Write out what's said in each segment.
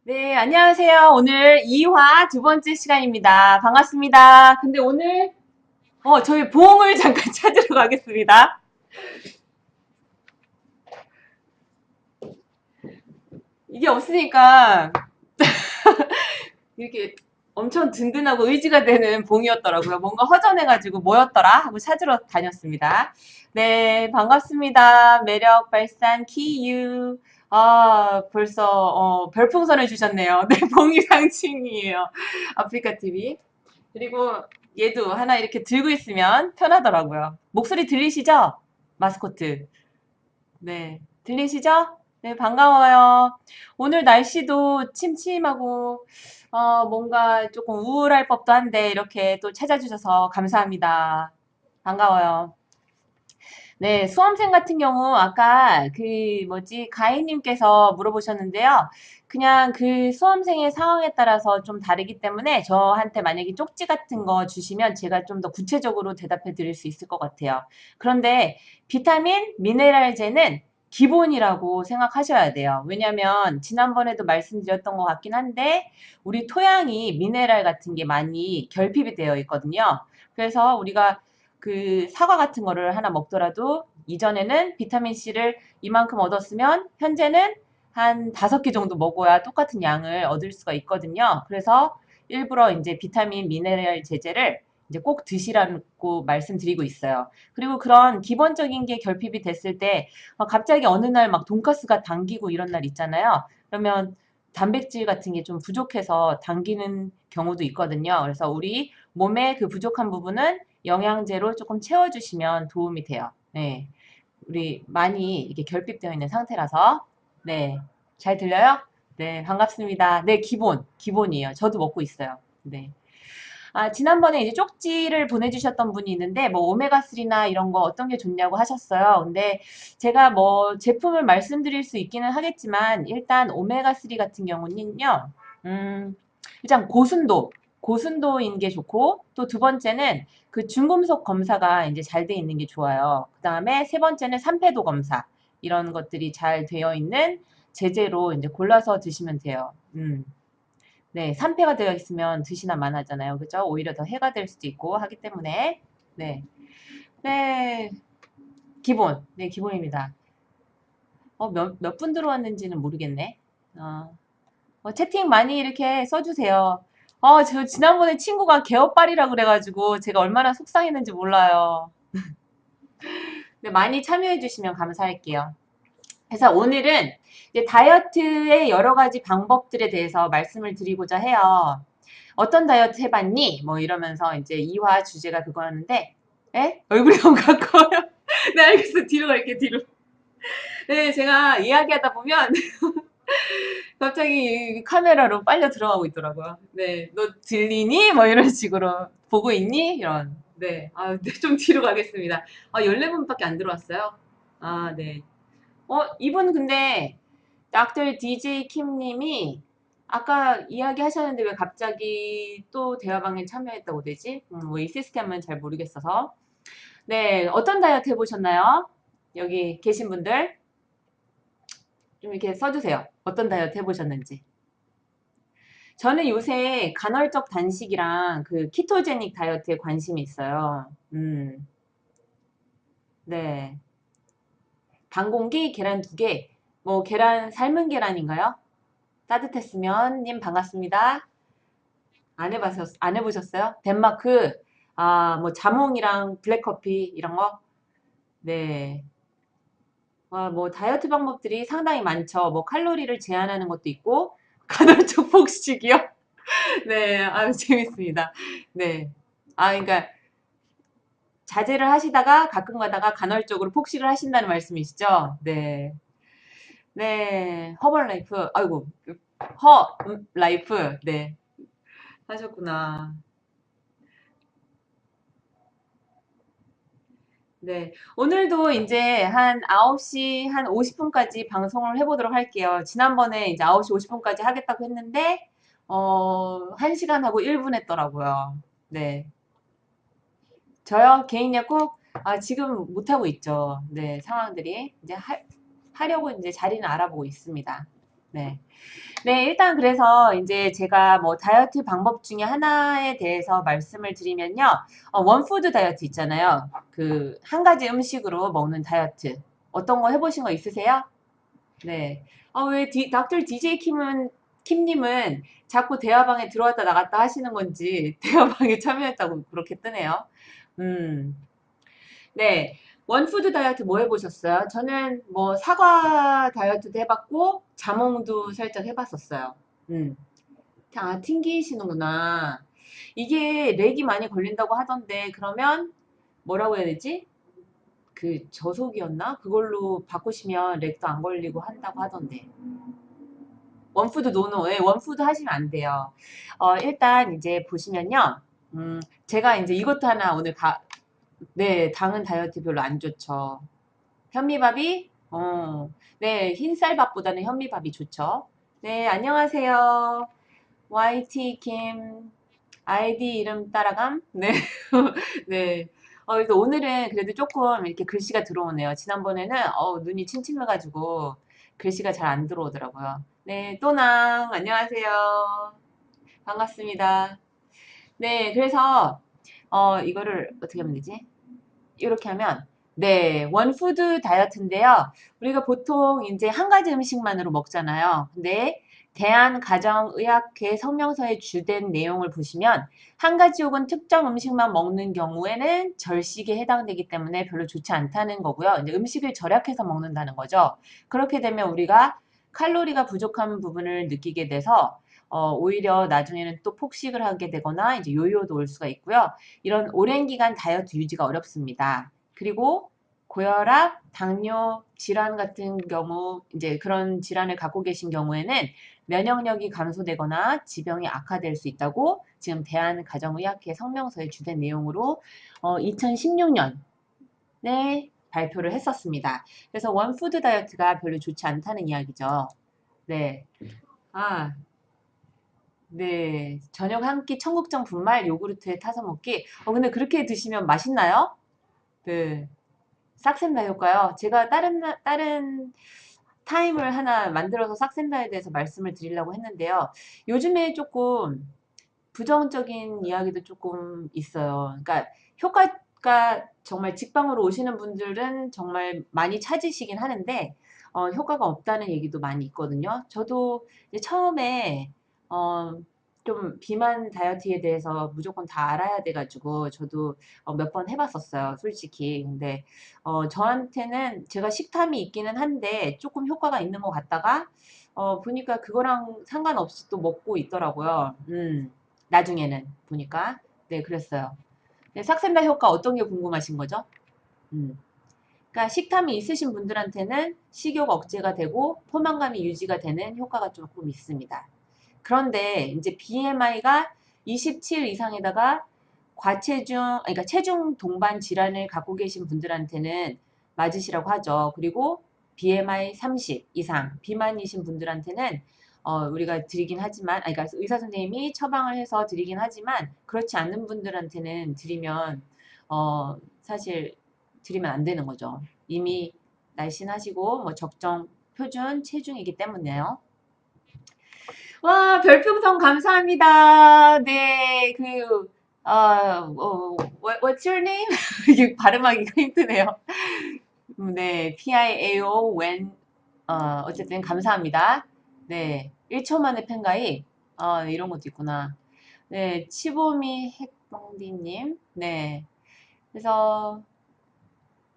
네, 안녕하세요. 오늘 2화 두 번째 시간입니다. 반갑습니다. 근데 오늘, 저희 보험을 잠깐 찾으러 가겠습니다. 이게 없으니까 이렇게 엄청 든든하고 의지가 되는 봉이었더라고요. 뭔가 허전해가지고 뭐였더라? 하고 찾으러 다녔습니다. 네, 반갑습니다. 매력 발산 키유. 아, 벌써, 별풍선을 주셨네요. 네, 봉이 상징이에요. 아프리카 TV. 그리고 얘도 하나 이렇게 들고 있으면 편하더라고요. 목소리 들리시죠? 마스코트. 네. 들리시죠? 네, 반가워요. 오늘 날씨도 침침하고, 뭔가 조금 우울할 법도 한데, 이렇게 또 찾아주셔서 감사합니다. 반가워요. 네, 수험생 같은 경우 아까 가인님께서 물어보셨는데요. 그냥 그 수험생의 상황에 따라서 좀 다르기 때문에 저한테 만약에 쪽지 같은 거 주시면 제가 좀 더 구체적으로 대답해 드릴 수 있을 것 같아요. 그런데 비타민, 미네랄제는 기본이라고 생각하셔야 돼요. 왜냐면 지난번에도 말씀드렸던 것 같긴 한데 우리 토양이 미네랄 같은 게 많이 결핍이 되어 있거든요. 그래서 우리가 그 사과 같은 거를 하나 먹더라도 이전에는 비타민C를 이만큼 얻었으면 현재는 한 5개 정도 먹어야 똑같은 양을 얻을 수가 있거든요. 그래서 일부러 이제 비타민 미네랄 제제를 이제 꼭 드시라고 말씀드리고 있어요. 그리고 그런 기본적인 게 결핍이 됐을 때 갑자기 어느 날 막 돈가스가 당기고 이런 날 있잖아요. 그러면 단백질 같은 게 좀 부족해서 당기는 경우도 있거든요. 그래서 우리 몸의 그 부족한 부분은 영양제로 조금 채워주시면 도움이 돼요. 네. 우리 많이 이게 결핍되어 있는 상태라서. 네. 잘 들려요? 네. 반갑습니다. 네. 기본이에요. 저도 먹고 있어요. 네. 아, 지난번에 이제 쪽지를 보내주셨던 분이 있는데, 뭐, 오메가3나 이런 거 어떤 게 좋냐고 하셨어요. 근데 제가 뭐, 제품을 말씀드릴 수 있기는 하겠지만, 일단 오메가3 같은 경우는요, 음, 일단 고순도인 게 좋고, 또 두 번째는 그 중금속 검사가 이제 잘 돼 있는 게 좋아요. 그 다음에 세 번째는 산패도 검사. 이런 것들이 잘 되어 있는 제재로 이제 골라서 드시면 돼요. 네, 산패가 되어 있으면 드시나 마나잖아요. 그죠? 오히려 더 해가 될 수도 있고 하기 때문에. 네. 네, 기본. 네, 기본입니다. 몇 분 들어왔는지는 모르겠네. 어, 채팅 많이 이렇게 써주세요. 저 지난번에 친구가 개업발이라 그래가지고 제가 얼마나 속상했는지 몰라요. 네, 많이 참여해주시면 감사할게요. 그래서 오늘은 이제 다이어트의 여러 가지 방법들에 대해서 말씀을 드리고자 해요. 어떤 다이어트 해봤니? 뭐 이러면서 이제 2화 주제가 그거였는데, 에? 얼굴이 너무 가까워요. 네, 알겠어. 뒤로 갈게, 뒤로. 네, 제가 이야기하다 보면 갑자기 카메라로 빨려 들어가고 있더라고요. 네, 너 들리니? 뭐 이런 식으로 보고 있니? 이런. 네, 네, 좀 뒤로 가겠습니다. 14분밖에 안 들어왔어요. 아, 네. 이분 근데 닥터 DJ 킴님이 아까 이야기하셨는데 왜 갑자기 또 대화방에 참여했다고 되지? 뭐이 시스템은 잘 모르겠어서. 네, 어떤 다이어트 해보셨나요? 여기 계신 분들 좀 이렇게 써주세요. 어떤 다이어트 해보셨는지. 저는 요새 간헐적 단식이랑 그 키토제닉 다이어트에 관심이 있어요. 네. 반공기 계란 2개. 뭐 계란 삶은 계란인가요? 따뜻했으면 님 반갑습니다. 안 해보셨어요? 덴마크, 뭐 자몽이랑 블랙커피 이런 거? 네. 뭐 다이어트 방법들이 상당히 많죠. 뭐 칼로리를 제한하는 것도 있고, 간헐적 폭식이요? 네, 재밌습니다. 네. 그러니까 자제를 하시다가 가끔 가다가 간헐적으로 폭식을 하신다는 말씀이시죠? 네. 네. 허벌라이프, 아이고, 라이프, 네. 하셨구나. 네. 오늘도 이제 한 9시 한 50분까지 방송을 해보도록 할게요. 지난번에 이제 9시 50분까지 하겠다고 했는데, 1시간 하고 1분 했더라고요. 네. 저요? 개인 약국? 지금 못하고 있죠. 네, 상황들이. 이제 하려고 이제 자리는 알아보고 있습니다. 네. 네, 일단 그래서 이제 제가 뭐 다이어트 방법 중에 하나에 대해서 말씀을 드리면요. 원푸드 다이어트 있잖아요. 그 한 가지 음식으로 먹는 다이어트. 어떤 거 해보신 거 있으세요? 네. 왜 닥터 DJ 킴님은 자꾸 대화방에 들어왔다 나갔다 하시는 건지 대화방에 참여했다고 그렇게 뜨네요. 음. 네. 원푸드 다이어트 뭐 해보셨어요? 저는 뭐 사과 다이어트도 해봤고, 자몽도 살짝 해봤었어요. 음. 튕기시는구나. 이게 렉이 많이 걸린다고 하던데, 그러면 뭐라고 해야 되지? 그 저속이었나? 그걸로 바꾸시면 렉도 안 걸리고 한다고 하던데. 원푸드 노노, 예, 원푸드 하시면 안 돼요. 일단 이제 보시면요. 제가 이제 이것도 하나 오늘 네, 당은 다이어트 별로 안 좋죠. 현미밥이, 네, 흰쌀밥보다는 현미밥이 좋죠. 네, 안녕하세요. YT 김, 아이디 이름 따라감? 네, 네. 그래서 오늘은 그래도 조금 이렇게 글씨가 들어오네요. 지난번에는, 눈이 침침해가지고 글씨가 잘 안 들어오더라고요. 네, 또낭, 안녕하세요. 반갑습니다. 네, 그래서, 이거를 어떻게 하면 되지? 이렇게 하면 네, 원푸드 다이어트인데요. 우리가 보통 이제 한 가지 음식만으로 먹잖아요. 근데 대한가정의학회 성명서의 주된 내용을 보시면 한 가지 혹은 특정 음식만 먹는 경우에는 절식에 해당되기 때문에 별로 좋지 않다는 거고요. 이제 음식을 절약해서 먹는다는 거죠. 그렇게 되면 우리가 칼로리가 부족한 부분을 느끼게 돼서 오히려 나중에는 또 폭식을 하게 되거나 이제 요요도 올 수가 있고요. 이런 오랜 기간 다이어트 유지가 어렵습니다. 그리고 고혈압, 당뇨 질환 같은 경우 이제 그런 질환을 갖고 계신 경우에는 면역력이 감소되거나 지병이 악화될 수 있다고 지금 대한가정의학회 성명서의 주된 내용으로 2016년에 발표를 했었습니다. 그래서 원푸드 다이어트가 별로 좋지 않다는 이야기죠. 네. 아, 네. 저녁 한 끼 청국장 분말 요구르트에 타서 먹기. 근데 그렇게 드시면 맛있나요? 네. 싹센다 효과요. 제가 다른 타임을 하나 만들어서 싹센다에 대해서 말씀을 드리려고 했는데요. 요즘에 조금 부정적인 이야기도 조금 있어요. 그러니까 효과가 정말 직방으로 오시는 분들은 정말 많이 찾으시긴 하는데 효과가 없다는 얘기도 많이 있거든요. 저도 이제 처음에 어, 좀 비만 다이어트에 대해서 무조건 다 알아야 돼가지고 저도 몇 번 해봤었어요, 솔직히. 근데 저한테는 제가 식탐이 있기는 한데 조금 효과가 있는 것 같다가 보니까 그거랑 상관없이 또 먹고 있더라고요. 나중에는 보니까. 네, 그랬어요. 네, 삭센다 효과 어떤 게 궁금하신 거죠? 음. 그러니까 식탐이 있으신 분들한테는 식욕 억제가 되고 포만감이 유지가 되는 효과가 조금 있습니다. 그런데 이제 BMI가 27 이상에다가 그러니까 체중 동반 질환을 갖고 계신 분들한테는 맞으시라고 하죠. 그리고 BMI 30 이상 비만이신 분들한테는 우리가 드리긴 하지만, 그러니까 의사 선생님이 처방을 해서 드리긴 하지만 그렇지 않은 분들한테는 드리면 사실 드리면 안 되는 거죠. 이미 날씬하시고 뭐 적정 표준 체중이기 때문에요. 와, 별풍선 감사합니다. 네, what's your name? 이게 발음하기가 힘드네요. 네, PIAO, 어쨌든 감사합니다. 네, 1초 만에 팬가입. 이런 것도 있구나. 네, 치보미 핵방디님. 네, 그래서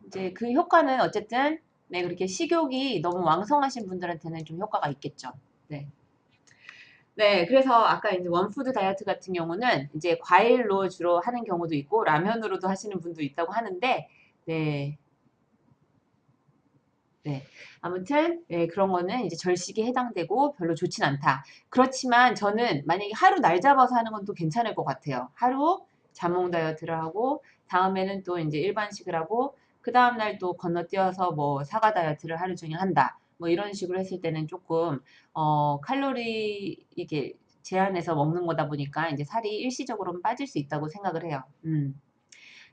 이제 그 효과는 어쨌든, 네, 그렇게 식욕이 너무 왕성하신 분들한테는 좀 효과가 있겠죠. 네. 네, 그래서 아까 이제 원푸드 다이어트 같은 경우는 이제 과일로 주로 하는 경우도 있고 라면으로도 하시는 분도 있다고 하는데, 네, 네. 아무튼 네, 그런 거는 이제 절식에 해당되고 별로 좋진 않다. 그렇지만 저는 만약에 하루 날 잡아서 하는 건 또 괜찮을 것 같아요. 하루 자몽 다이어트를 하고 다음에는 또 이제 일반식을 하고 그 다음 날 또 건너뛰어서 뭐 사과 다이어트를 하루 종일 한다. 뭐 이런 식으로 했을 때는 조금 칼로리 이게 제한해서 먹는 거다 보니까 이제 살이 일시적으로는 빠질 수 있다고 생각을 해요.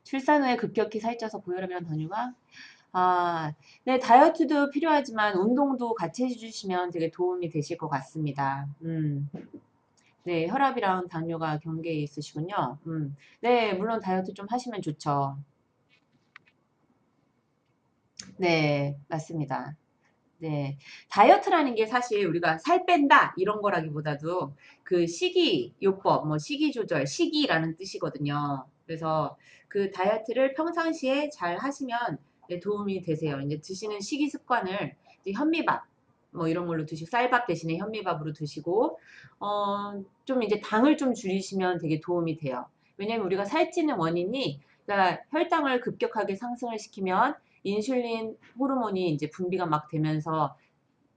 출산 후에 급격히 살쪄서 고혈압이랑 당뇨가 아, 네, 다이어트도 필요하지만 운동도 같이 해주시면 되게 도움이 되실 것 같습니다. 네, 혈압이랑 당뇨가 경계에 있으시군요. 네, 물론 다이어트 좀 하시면 좋죠. 네, 맞습니다. 네. 다이어트라는 게 사실 우리가 살 뺀다 이런 거라기보다도 그 식이요법, 뭐 식이조절, 식이라는 뜻이거든요. 그래서 그 다이어트를 평상시에 잘 하시면 네, 도움이 되세요. 이제 드시는 식이 습관을 이제 현미밥 뭐 이런 걸로 드시고 쌀밥 대신에 현미밥으로 드시고 좀 이제 당을 좀 줄이시면 되게 도움이 돼요. 왜냐면 우리가 살찌는 원인이 그러니까 혈당을 급격하게 상승을 시키면 인슐린 호르몬이 이제 분비가 막 되면서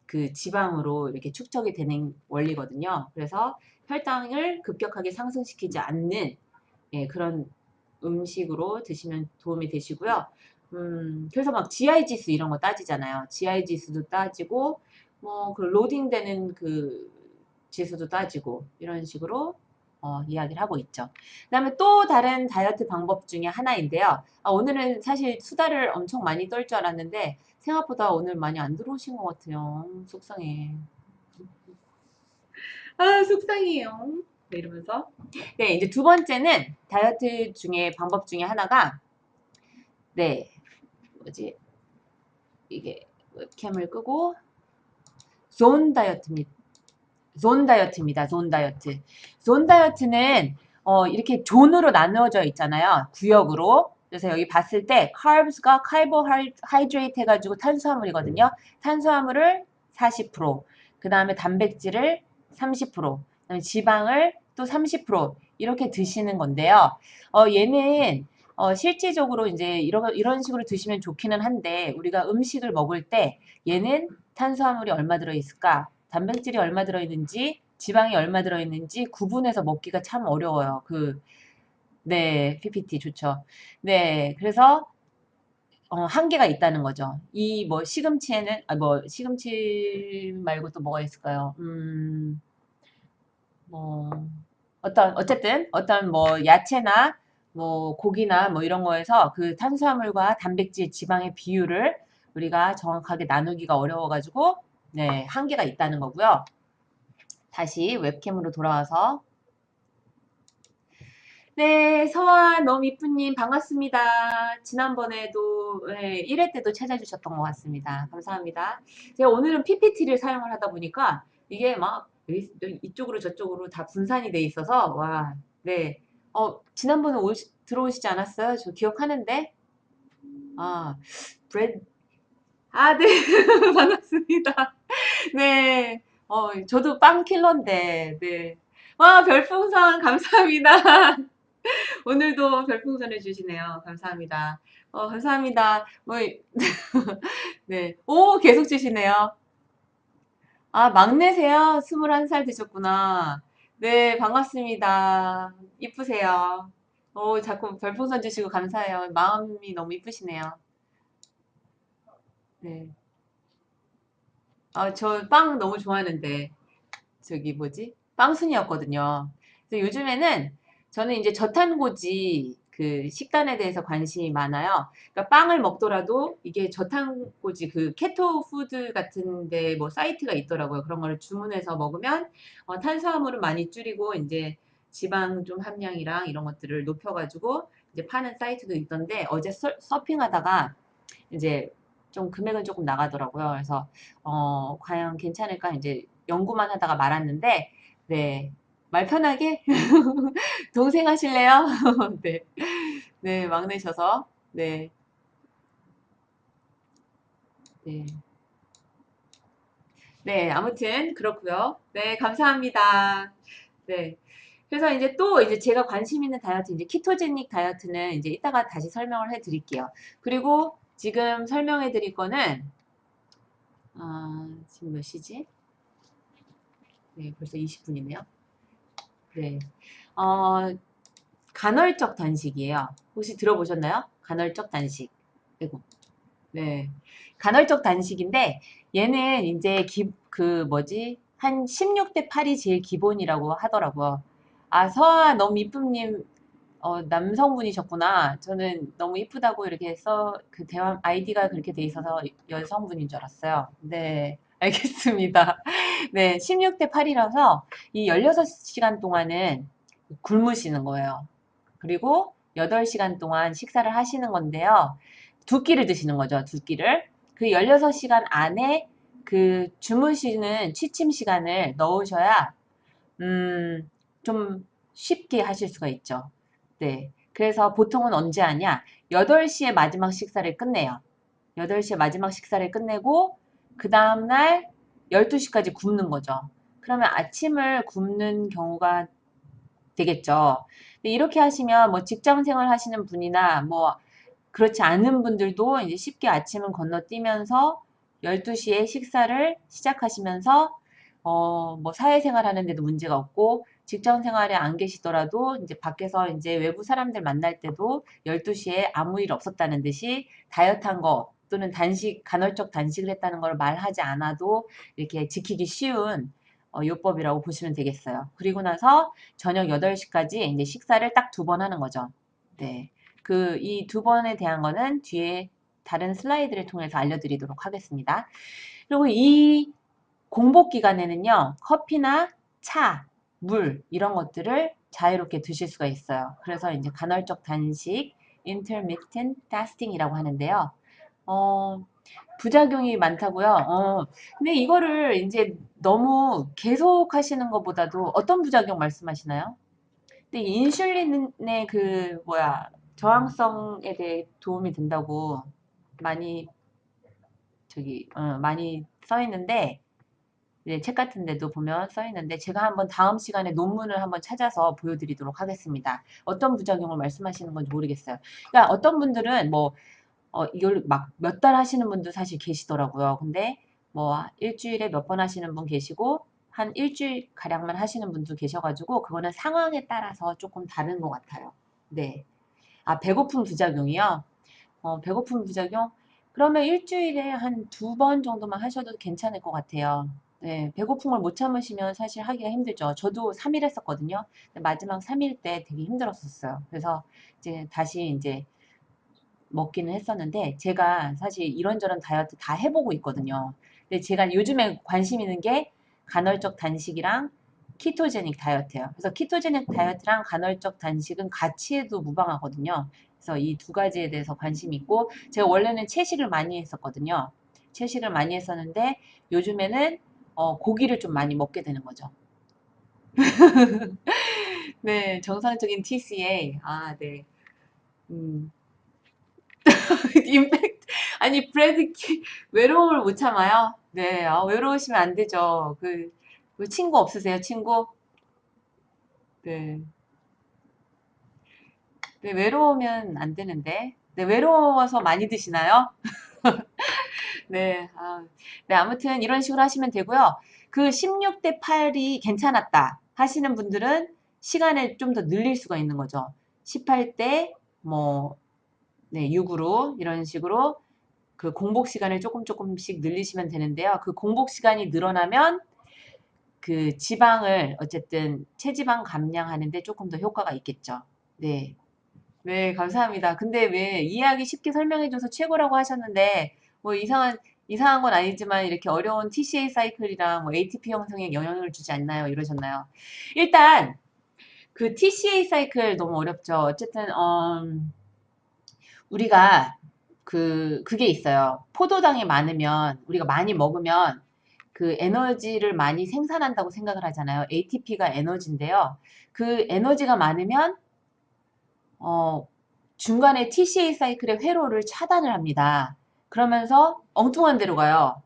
그 지방으로 이렇게 축적이 되는 원리거든요. 그래서 혈당을 급격하게 상승시키지 않는 예, 그런 음식으로 드시면 도움이 되시고요. 그래서 막 GI 지수 이런 거 따지잖아요. GI 지수도 따지고 뭐 그 로딩되는 그 지수도 따지고 이런 식으로 이야기를 하고 있죠. 그다음에 또 다른 다이어트 방법 중에 하나인데요. 오늘은 사실 수다를 엄청 많이 떨 줄 알았는데 생각보다 오늘 많이 안 들어오신 것 같아요. 속상해. 아, 속상해요. 네, 이러면서. 네, 이제 두 번째는 다이어트 중에 방법 중에 하나가 네, 뭐지? 이게 웹캠을 끄고 존 다이어트입니다. 존 다이어트입니다. 존 다이어트. 존 다이어트는 이렇게 존으로 나누어져 있잖아요. 구역으로. 그래서 여기 봤을 때 carbs가 carbohydrate 해가지고 탄수화물이거든요. 탄수화물을 40%, 그 다음에 단백질을 30%, 그다음에 지방을 또 30% 이렇게 드시는 건데요. 얘는 실질적으로 이제 이런 식으로 드시면 좋기는 한데 우리가 음식을 먹을 때 얘는 탄수화물이 얼마 들어있을까? 단백질이 얼마 들어있는지, 지방이 얼마 들어있는지 구분해서 먹기가 참 어려워요. 네, PPT 좋죠. 네, 그래서, 한계가 있다는 거죠. 이 뭐 시금치에는, 뭐 시금치 말고 또 뭐가 있을까요? 뭐, 어쨌든, 어떤 뭐 야채나 뭐 고기나 뭐 이런 거에서 그 탄수화물과 단백질, 지방의 비율을 우리가 정확하게 나누기가 어려워가지고, 네, 한계가 있다는 거고요. 다시 웹캠으로 돌아와서 네, 서아 너무 이쁜님 반갑습니다. 지난번에도 네, 1회 때도 찾아주셨던 것 같습니다. 감사합니다. 제가 오늘은 PPT를 사용을 하다 보니까 이게 막 이쪽으로 저쪽으로 다 분산이 돼 있어서 와, 네. 지난번에 들어오시지 않았어요? 저 기억하는데. 아, 브레드 네. 반갑습니다. 네. 저도 빵 킬러인데, 네. 와, 별풍선 감사합니다. 오늘도 별풍선 해주시네요. 감사합니다. 감사합니다. 네. 오, 계속 주시네요. 아, 막내세요? 21살 되셨구나. 네, 반갑습니다. 이쁘세요. 자꾸 별풍선 주시고 감사해요. 마음이 너무 이쁘시네요. 네. 저 빵 너무 좋아하는데. 저기 뭐지? 빵순이었거든요. 그래서 요즘에는 저는 이제 저탄고지 그 식단에 대해서 관심이 많아요. 그러니까 빵을 먹더라도 이게 저탄고지 그 케토 푸드 같은데 뭐 사이트가 있더라고요. 그런 거를 주문해서 먹으면 탄수화물은 많이 줄이고 이제 지방 좀 함량이랑 이런 것들을 높여가지고 이제 파는 사이트도 있던데 어제 서핑하다가 이제 좀 금액은 조금 나가더라고요. 그래서 과연 괜찮을까 이제 연구만 하다가 말았는데 네. 말 편하게 동생 하실래요? 네. 네, 막내셔서 네. 네. 네, 아무튼 그렇고요. 네, 감사합니다. 네. 그래서 이제 또 이제 제가 관심 있는 다이어트 이제 키토제닉 다이어트는 이제 이따가 다시 설명을 해 드릴게요. 그리고 지금 설명해 드릴 거는 지금 몇 시지? 네, 벌써 20분이네요. 네. 어, 간헐적 단식이에요. 혹시 들어보셨나요? 간헐적 단식. 아이고. 네. 간헐적 단식인데 얘는 이제 그 뭐지? 한 16대 8이 제일 기본이라고 하더라고요. 서아 너무 이쁨님 남성분이셨구나. 저는 너무 이쁘다고 이렇게 그 대화, 아이디가 그렇게 돼 있어서 여성분인 줄 알았어요. 네, 알겠습니다. 네, 16대 8이라서 이 16시간 동안은 굶으시는 거예요. 그리고 8시간 동안 식사를 하시는 건데요. 두 끼를 드시는 거죠, 두 끼를. 그 16시간 안에 그 주무시는 취침 시간을 넣으셔야 좀 쉽게 하실 수가 있죠. 네. 그래서 보통은 언제 하냐? 8시에 마지막 식사를 끝내요. 8시에 마지막 식사를 끝내고, 그 다음날 12시까지 굶는 거죠. 그러면 아침을 굶는 경우가 되겠죠. 이렇게 하시면 뭐 직장 생활 하시는 분이나 뭐 그렇지 않은 분들도 이제 쉽게 아침은 건너뛰면서 12시에 식사를 시작하시면서 뭐 사회생활 하는데도 문제가 없고 직장 생활에 안 계시더라도 이제 밖에서 이제 외부 사람들 만날 때도 12시에 아무 일 없었다는 듯이 다이어트한 거 또는 간헐적 단식을 했다는 걸 말하지 않아도 이렇게 지키기 쉬운 요법이라고 보시면 되겠어요. 그리고 나서 저녁 8시까지 이제 식사를 딱 2번 하는 거죠. 네. 이 2번에 대한 거는 뒤에 다른 슬라이드를 통해서 알려드리도록 하겠습니다. 그리고 이 공복 기간에는요, 커피나 차, 물, 이런 것들을 자유롭게 드실 수가 있어요. 그래서 이제 간헐적 단식, intermittent fasting이라고 하는데요. 어, 부작용이 많다고요? 근데 이거를 이제 너무 계속 하시는 것보다도 어떤 부작용 말씀하시나요? 근데 인슐린의 저항성에 대해 도움이 된다고 많이 많이 써 있는데, 네, 책 같은 데도 보면 써 있는데, 제가 한번 다음 시간에 논문을 한번 찾아서 보여드리도록 하겠습니다. 어떤 부작용을 말씀하시는 건지 모르겠어요. 그러니까 어떤 분들은 이걸 막 몇 달 하시는 분도 사실 계시더라고요. 근데 뭐 일주일에 몇 번 하시는 분 계시고, 한 일주일 가량만 하시는 분도 계셔가지고, 그거는 상황에 따라서 조금 다른 것 같아요. 네. 아, 배고픔 부작용이요? 배고픔 부작용? 그러면 일주일에 한 2번 정도만 하셔도 괜찮을 것 같아요. 네, 배고픔을 못 참으시면 사실 하기가 힘들죠. 저도 3일 했었거든요. 근데 마지막 3일 때 되게 힘들었었어요. 그래서 이제 다시 이제 먹기는 했었는데, 제가 사실 이런저런 다이어트 다 해보고 있거든요. 근데 제가 요즘에 관심 있는 게 간헐적 단식이랑 키토제닉 다이어트예요. 그래서 키토제닉 다이어트랑 간헐적 단식은 같이 해도 무방하거든요. 그래서 이 두 가지에 대해서 관심이 있고, 제가 원래는 채식을 많이 했었거든요. 채식을 많이 했었는데 요즘에는 고기를 좀 많이 먹게 되는 거죠. 네, 정상적인 TCA. 아, 네. 음. 임팩트. 아니, 외로움을 못 참아요? 네, 외로우시면 안 되죠. 그 친구 없으세요, 친구? 네. 네, 외로우면 안 되는데. 네, 외로워서 많이 드시나요? 네, 네, 아무튼 이런 식으로 하시면 되고요. 그 16대 8이 괜찮았다 하시는 분들은 시간을 좀 더 늘릴 수가 있는 거죠. 18대 뭐, 네, 6으로 이런 식으로 그 공복 시간을 조금씩 늘리시면 되는데요. 그 공복 시간이 늘어나면 그 지방을 어쨌든 체지방 감량하는데 조금 더 효과가 있겠죠. 네. 네, 감사합니다. 근데 왜 이해하기 쉽게 설명해줘서 최고라고 하셨는데 뭐 이상한 건 아니지만 이렇게 어려운 TCA 사이클이랑 뭐 ATP 형성에 영향을 주지 않나요? 이러셨나요? 일단 그 TCA 사이클 너무 어렵죠. 어쨌든 우리가 그게 있어요. 포도당이 많으면 우리가 많이 먹으면 그 에너지를 많이 생산한다고 생각을 하잖아요. ATP가 에너지인데요. 그 에너지가 많으면 어, 중간에 TCA 사이클의 회로를 차단을 합니다. 그러면서 엉뚱한 데로 가요.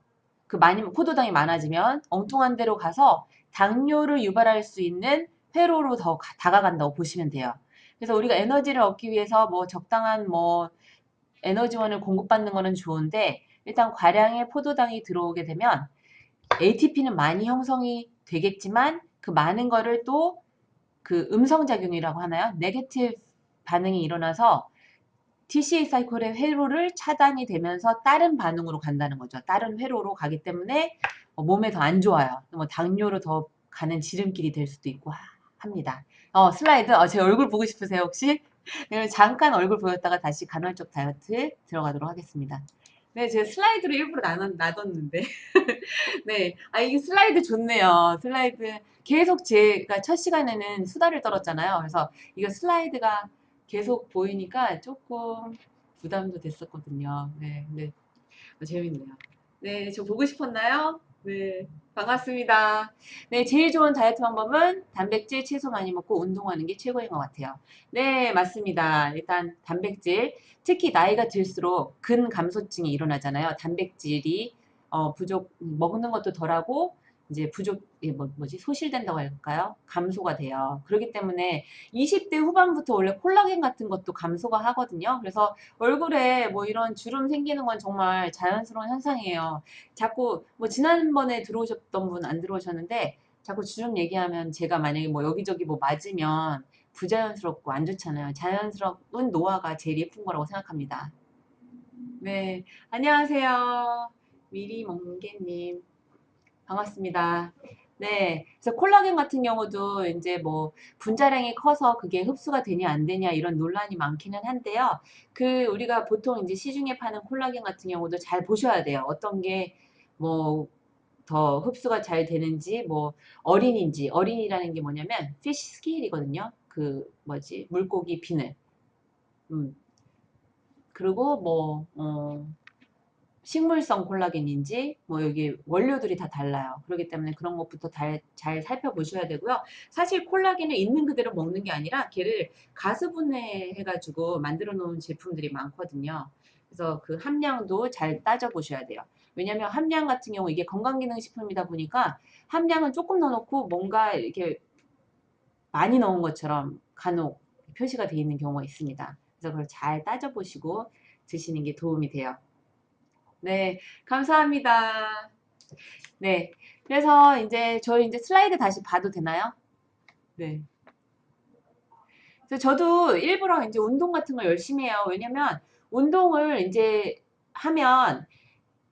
포도당이 많아지면 엉뚱한 데로 가서 당뇨를 유발할 수 있는 회로로 더 다가간다고 보시면 돼요. 그래서 우리가 에너지를 얻기 위해서 뭐 적당한 뭐 에너지원을 공급받는 거는 좋은데 일단 과량의 포도당이 들어오게 되면 ATP는 많이 형성이 되겠지만 그 많은 거를 또 그 음성작용이라고 하나요? 네게티브 반응이 일어나서 TCA 사이클의 회로를 차단이 되면서 다른 반응으로 간다는 거죠. 다른 회로로 가기 때문에 몸에 더 안 좋아요. 뭐 당뇨로 더 가는 지름길이 될 수도 있고 합니다. 슬라이드, 제 얼굴 보고 싶으세요, 혹시? 네, 잠깐 얼굴 보였다가 다시 간헐적 다이어트 들어가도록 하겠습니다. 네, 제가 슬라이드를 일부러 놔뒀는데. 네, 이게 슬라이드 좋네요. 슬라이드 계속 제가 첫 시간에는 수다를 떨었잖아요. 그래서 이거 슬라이드가 계속 보이니까 조금 부담도 됐었거든요. 네, 근데 재밌네요. 네, 저 보고 싶었나요? 네, 반갑습니다. 네, 제일 좋은 다이어트 방법은 단백질 채소 많이 먹고 운동하는 게 최고인 것 같아요. 네, 맞습니다. 일단 단백질, 특히 나이가 들수록 근감소증이 일어나잖아요. 단백질이 부족, 먹는 것도 덜하고 이제 부족, 뭐지? 소실된다고 할까요? 감소가 돼요. 그렇기 때문에 20대 후반부터 원래 콜라겐 같은 것도 감소가 하거든요. 그래서 얼굴에 뭐 이런 주름 생기는 건 정말 자연스러운 현상이에요. 자꾸 뭐 지난번에 들어오셨던 분 안 들어오셨는데 자꾸 주름 얘기하면 제가 만약에 뭐 여기저기 뭐 맞으면 부자연스럽고 안 좋잖아요. 자연스러운 노화가 제일 예쁜 거라고 생각합니다. 네, 안녕하세요. 미리멍개님. 반갑습니다. 네. 그래서 콜라겐 같은 경우도 이제 뭐 분자량이 커서 그게 흡수가 되냐 안 되냐 이런 논란이 많기는 한데요. 우리가 보통 이제 시중에 파는 콜라겐 같은 경우도 잘 보셔야 돼요. 어떤 게 뭐 더 흡수가 잘 되는지 뭐 어린인지 어린이라는 게 뭐냐면 피쉬 스케일이거든요. 뭐지? 물고기 비늘. 음. 그리고 식물성 콜라겐인지 뭐 여기 원료들이 다 달라요. 그렇기 때문에 그런 것부터 잘 살펴보셔야 되고요. 사실 콜라겐을 있는 그대로 먹는 게 아니라 걔를 가스분해해가지고 만들어 놓은 제품들이 많거든요. 그래서 그 함량도 잘 따져보셔야 돼요. 왜냐하면 함량 같은 경우 이게 건강기능식품이다 보니까 함량은 조금 넣어놓고 뭔가 이렇게 많이 넣은 것처럼 간혹 표시가 되어 있는 경우가 있습니다. 그래서 그걸 잘 따져보시고 드시는 게 도움이 돼요. 네, 감사합니다. 네, 그래서 이제 저희 이제 슬라이드 다시 봐도 되나요? 네. 그래서 저도 일부러 이제 운동 같은 걸 열심히 해요. 왜냐면 운동을 이제 하면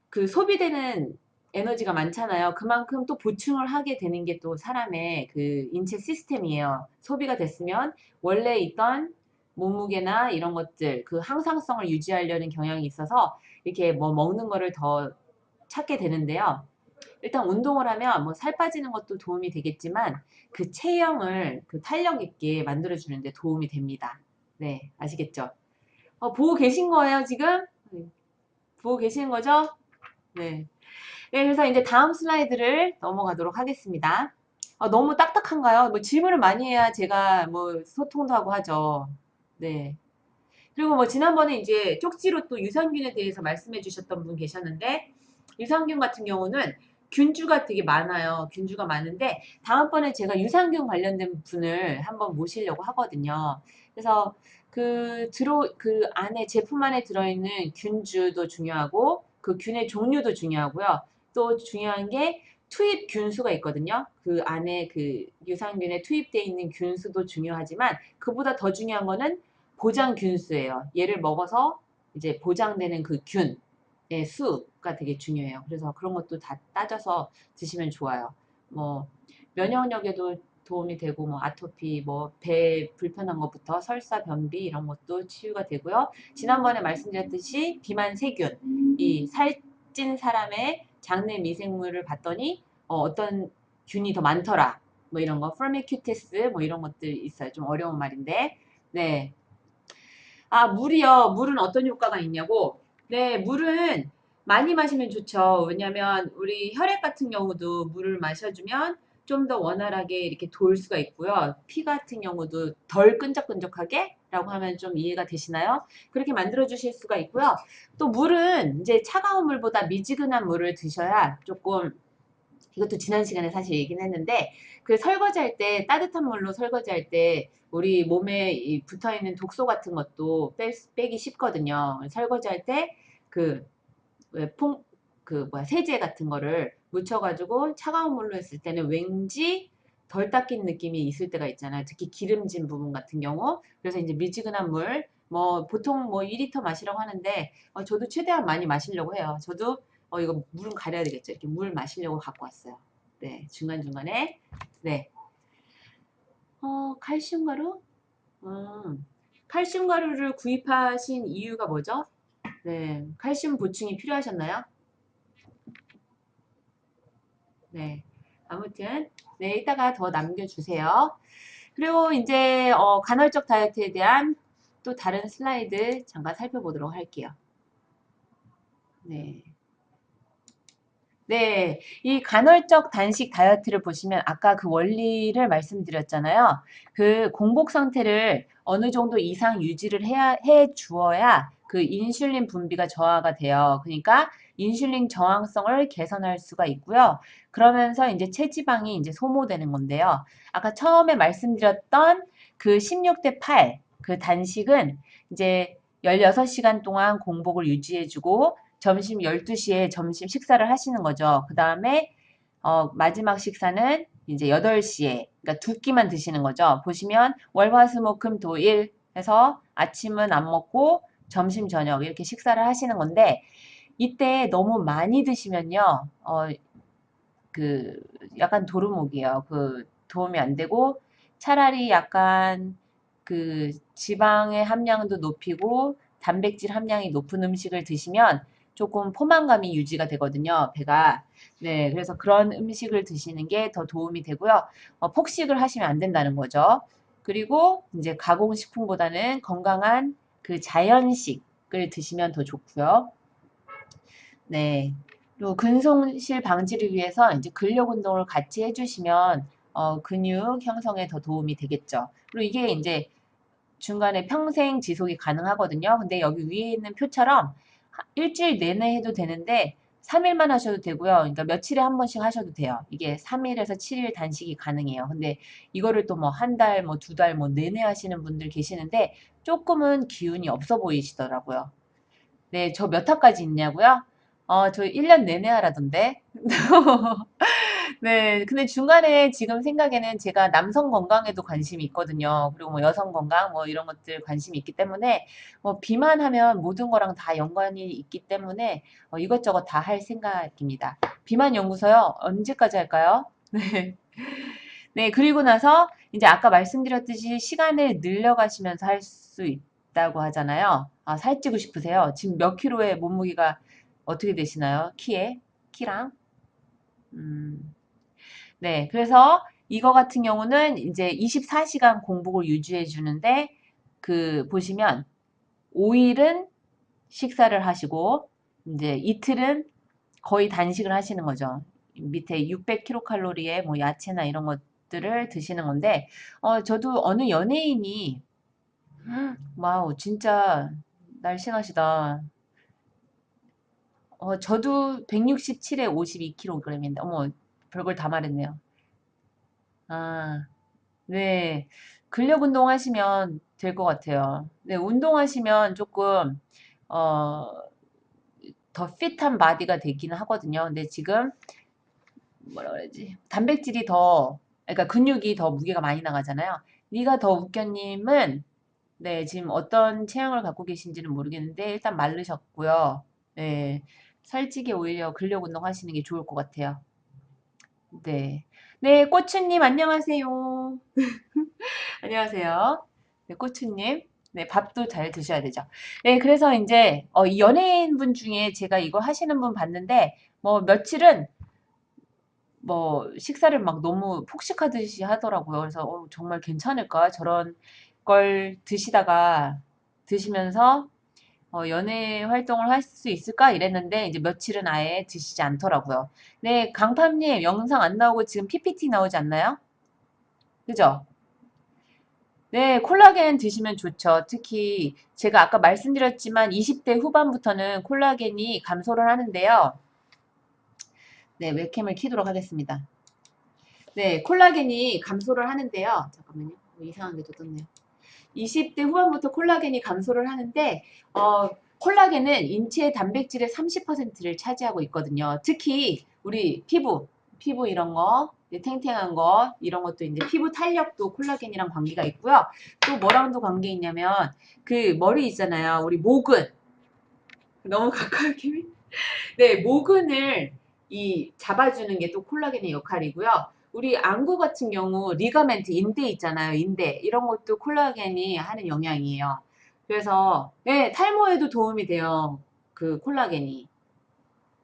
그 소비되는 에너지가 많잖아요. 그만큼 또 보충을 하게 되는 게 또 사람의 그 인체 시스템이에요. 소비가 됐으면 원래 있던 몸무게나 이런 것들, 그 항상성을 유지하려는 경향이 있어서 이렇게 뭐 먹는 거를 더 찾게 되는데요. 일단 운동을 하면 뭐 살 빠지는 것도 도움이 되겠지만 그 체형을 그 탄력 있게 만들어주는 데 도움이 됩니다. 네, 아시겠죠? 보고 계신 거예요, 지금? 네, 보고 계시는 거죠? 네. 네, 그래서 이제 다음 슬라이드를 넘어가도록 하겠습니다. 너무 딱딱한가요? 뭐 질문을 많이 해야 제가 뭐 소통도 하고 하죠. 네. 그리고 뭐 지난번에 이제 쪽지로 또 유산균에 대해서 말씀해 주셨던 분 계셨는데 유산균 같은 경우는 균주가 되게 많아요. 균주가 많은데 다음번에 제가 유산균 관련된 분을 한번 모시려고 하거든요. 그래서 그 안에 제품 안에 들어있는 균주도 중요하고 그 균의 종류도 중요하고요. 또 중요한 게 투입 균수가 있거든요. 그 안에 그 유산균에 투입되어 있는 균수도 중요하지만 그보다 더 중요한 거는 보장 균수예요. 얘를 먹어서 이제 보장되는 그 균의 수가 되게 중요해요. 그래서 그런 것도 다 따져서 드시면 좋아요. 뭐 면역력에도 도움이 되고 뭐 아토피 뭐 배 불편한 것부터 설사 변비 이런 것도 치유가 되고요. 지난번에 말씀드렸듯이 비만 세균 이 살찐 사람의 장내 미생물을 봤더니 어떤 균이 더 많더라. 뭐 이런 거 프로미큐테스 뭐 이런 것들 있어요. 좀 어려운 말인데 네. 물이요. 물은 어떤 효과가 있냐고? 네, 물은 많이 마시면 좋죠. 왜냐면 우리 혈액 같은 경우도 물을 마셔주면 좀 더 원활하게 이렇게 돌 수가 있고요. 피 같은 경우도 덜 끈적끈적하게 라고 하면 좀 이해가 되시나요? 그렇게 만들어 주실 수가 있고요. 또 물은 이제 차가운 물보다 미지근한 물을 드셔야 조금 이것도 지난 시간에 사실 얘기는 했는데 그 설거지할 때 따뜻한 물로 설거지할 때 우리 몸에 붙어 있는 독소 같은 것도 빼기 쉽거든요. 설거지할 때그 세제 같은 거를 묻혀가지고 차가운 물로 했을 때는 왠지 덜 닦인 느낌이 있을 때가 있잖아요. 특히 기름진 부분 같은 경우. 그래서 이제 미지근한 물, 뭐 보통 뭐 2리터 마시라고 하는데 저도 최대한 많이 마시려고 해요. 저도 이거 물은 가려야 되겠죠. 이렇게 물 마시려고 갖고 왔어요. 네, 중간중간에. 네. 칼슘 가루? 칼슘 가루를 구입하신 이유가 뭐죠? 네, 칼슘 보충이 필요하셨나요? 네, 아무튼 네, 이따가 더 남겨주세요. 그리고 이제 간헐적 다이어트에 대한 또 다른 슬라이드 잠깐 살펴보도록 할게요. 네. 네, 이 간헐적 단식 다이어트를 보시면 아까 그 원리를 말씀드렸잖아요. 그 공복 상태를 어느 정도 이상 유지를 해 주어야 그 인슐린 분비가 저하가 돼요. 그러니까 인슐린 저항성을 개선할 수가 있고요. 그러면서 이제 체지방이 이제 소모되는 건데요. 아까 처음에 말씀드렸던 그 16대 8, 그 단식은 이제 16시간 동안 공복을 유지해주고 점심 12시에 점심 식사를 하시는 거죠. 그 다음에 마지막 식사는 이제 8시에 그러니까 두 끼만 드시는 거죠. 보시면 월화수목금토일 해서 아침은 안 먹고 점심 저녁 이렇게 식사를 하시는 건데 이때 너무 많이 드시면요. 그 약간 도루묵이에요. 그 도움이 안 되고 차라리 약간 그 지방의 함량도 높이고 단백질 함량이 높은 음식을 드시면 조금 포만감이 유지가 되거든요. 배가. 네, 그래서 그런 음식을 드시는 게 더 도움이 되고요. 폭식을 하시면 안 된다는 거죠. 그리고 이제 가공식품보다는 건강한 그 자연식을 드시면 더 좋고요. 네. 그리고 근손실 방지를 위해서 이제 근력 운동을 같이 해주시면 근육 형성에 더 도움이 되겠죠. 그리고 이게 이제 중간에 평생 지속이 가능하거든요. 근데 여기 위에 있는 표처럼 일주일 내내 해도 되는데 3일만 하셔도 되고요. 그러니까 며칠에 한 번씩 하셔도 돼요. 이게 3일에서 7일 단식이 가능해요. 근데 이거를 또 뭐 한 달, 뭐 두 달, 뭐 내내 하시는 분들 계시는데 조금은 기운이 없어 보이시더라고요. 네, 저 몇 학까지 있냐고요? 저 1년 내내 하라던데. 네, 근데 중간에 지금 생각에는 제가 남성 건강에도 관심이 있거든요. 그리고 뭐 여성 건강 뭐 이런 것들 관심이 있기 때문에 뭐 비만하면 모든 거랑 다 연관이 있기 때문에 이것저것 다 할 생각입니다. 비만 연구소요? 언제까지 할까요? 네. 네, 그리고 나서 이제 아까 말씀드렸듯이 시간을 늘려가시면서 할 수 있다고 하잖아요. 아, 살찌고 싶으세요? 지금 몇 킬로의 몸무게가 어떻게 되시나요? 키랑? 음, 네, 그래서 이거 같은 경우는 이제 24시간 공복을 유지해 주는데 그 보시면 5일은 식사를 하시고 이제 이틀은 거의 단식을 하시는 거죠. 밑에 600kcal의 뭐 야채나 이런 것들을 드시는 건데 저도 어느 연예인이 와우 진짜 날씬하시다. 저도 167에 52kg인데 어머 별걸 다 말했네요. 아, 네. 근력 운동 하시면 될 것 같아요. 네, 운동하시면 조금 어, 더 핏한 바디가 되기는 하거든요. 근데 지금 뭐라 그러지? 단백질이 더, 그러니까 근육이 더 무게가 많이 나가잖아요. 네가 더 웃겨님은 네, 지금 어떤 체형을 갖고 계신지는 모르겠는데 일단 마르셨고요. 네, 살찌게 오히려 근력 운동 하시는 게 좋을 것 같아요. 네. 네, 꼬추님 안녕하세요. 안녕하세요. 네, 꼬추님. 네, 밥도 잘 드셔야 되죠. 네, 그래서 이제 이 연예인분 중에 제가 이거 하시는 분 봤는데 뭐 며칠은 뭐 식사를 막 너무 폭식하듯이 하더라고요. 그래서 정말 괜찮을까? 저런 걸 드시면서 연애 활동을 할 수 있을까? 이랬는데 이제 며칠은 아예 드시지 않더라고요. 네, 강팜님 영상 안 나오고 지금 PPT 나오지 않나요? 그죠? 네, 콜라겐 드시면 좋죠. 특히 제가 아까 말씀드렸지만 20대 후반부터는 콜라겐이 감소를 하는데요. 네, 웹캠을 켜도록 하겠습니다. 네, 콜라겐이 감소를 하는데요. 잠깐만요. 이상한 게 또 떴네요. 20대 후반부터 콜라겐이 감소를 하는데 콜라겐은 인체 단백질의 30%를 차지하고 있거든요. 특히 우리 피부 이런 거, 탱탱한 거 이런 것도 이제 피부 탄력도 콜라겐이랑 관계가 있고요. 또 뭐랑도 관계 있냐면 그 머리 있잖아요. 우리 모근 너무 가까이 네, 모근을 이 잡아주는 게 또 콜라겐의 역할이고요. 우리 안구 같은 경우 리가멘트, 인대 있잖아요. 인대. 이런 것도 콜라겐이 하는 영향이에요. 그래서 네, 탈모에도 도움이 돼요. 그 콜라겐이.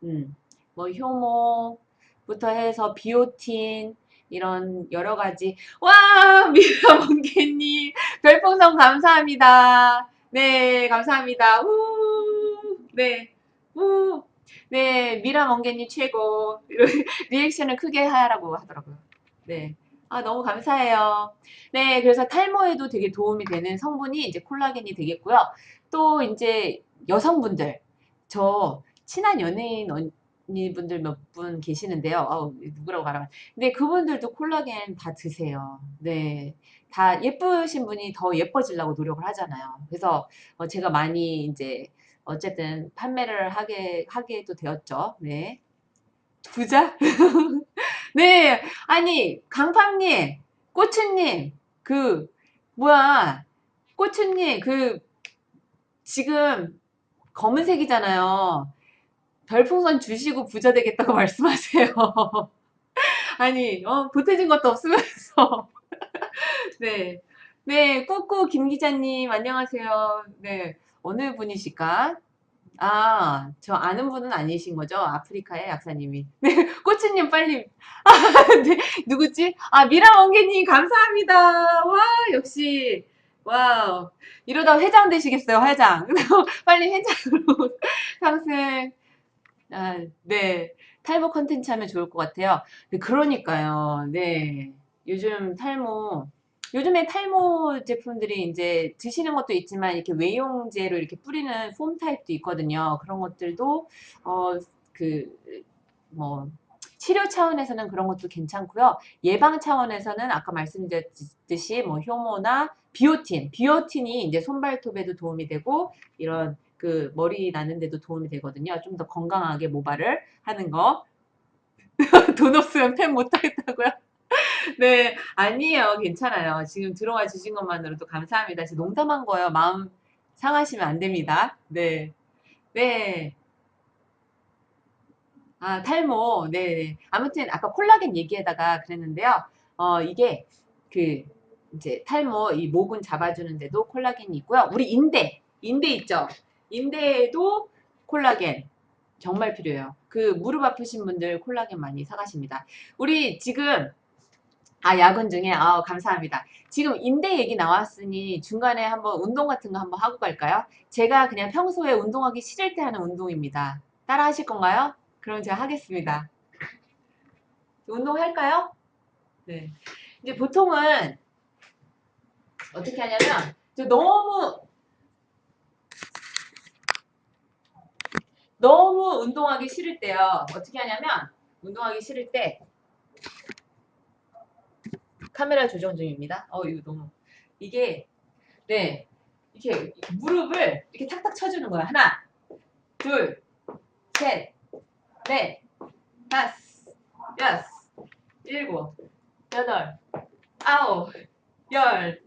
음. 뭐 효모부터 해서 비오틴 이런 여러 가지. 와, 미라 멍개님 별풍선 감사합니다. 네, 감사합니다. 우, 네, 우, 네, 미라 멍개님 최고. 리액션을 크게 하라고 하더라고요. 네. 아, 너무 감사해요. 네, 그래서 탈모에도 되게 도움이 되는 성분이 이제 콜라겐이 되겠고요. 또 이제 여성분들, 저 친한 연예인 언니분들 몇 분 계시는데요. 누구라고 말하면. 근데 그분들도 콜라겐 다 드세요. 네. 다 예쁘신 분이 더 예뻐지려고 노력을 하잖아요. 그래서 제가 많이 이제 어쨌든 판매를 하게도 되었죠. 네. 부자? 네. 아니, 강팜님, 꼬추님, 그, 뭐야, 꼬추님, 지금 검은색이잖아요. 별풍선 주시고 부자 되겠다고 말씀하세요. 아니, 보태진 것도 없으면서. 네. 네, 꾸꾸 김 기자님, 안녕하세요. 네. 어느 분이실까? 아, 저 아는 분은 아니신 거죠? 아프리카의 약사님이. 네, 꼬치님 빨리. 네, 누구지? 아, 미라 원개님, 감사합니다. 와, 역시. 와우. 이러다 회장 되시겠어요, 회장. 빨리 회장으로 상승. 아, 네. 탈모 컨텐츠 하면 좋을 것 같아요. 네, 그러니까요. 네. 요즘에 탈모 제품들이 이제 드시는 것도 있지만 이렇게 외용제로 이렇게 뿌리는 폼 타입도 있거든요. 그런 것들도, 그, 뭐, 치료 차원에서는 그런 것도 괜찮고요. 예방 차원에서는 아까 말씀드렸듯이 뭐 효모나 비오틴이 이제 손발톱에도 도움이 되고 이런 그 머리 나는데도 도움이 되거든요. 좀 더 건강하게 모발을 하는 거. 돈 없으면 팬 못하겠다고요? 네, 아니에요. 괜찮아요. 지금 들어와 주신 것만으로도 감사합니다. 지금 농담한 거예요. 마음 상하시면 안 됩니다. 네, 네. 아, 탈모. 네, 네. 아무튼 아까 콜라겐 얘기에다가 그랬는데요. 이게 그 이제 탈모 이 모근 잡아주는데도 콜라겐이 있고요. 우리 인대 있죠? 인대에도 콜라겐 정말 필요해요. 그 무릎 아프신 분들 콜라겐 많이 사가십니다. 우리 지금 야근 중에 감사합니다. 지금 인대 얘기 나왔으니 중간에 한번 운동 같은 거 한번 하고 갈까요? 제가 그냥 평소에 운동하기 싫을 때 하는 운동입니다. 따라 하실 건가요? 그럼 제가 하겠습니다. 운동할까요? 네. 이제 보통은 어떻게 하냐면 너무 운동하기 싫을 때요. 어떻게 하냐면 운동하기 싫을 때 카메라 조정 중입니다. 이거 너무 이게 네 이렇게 무릎을 이렇게 탁탁 쳐주는 거야. 하나, 둘, 셋, 넷, 다섯, 여섯, 일곱, 여덟, 아홉, 열.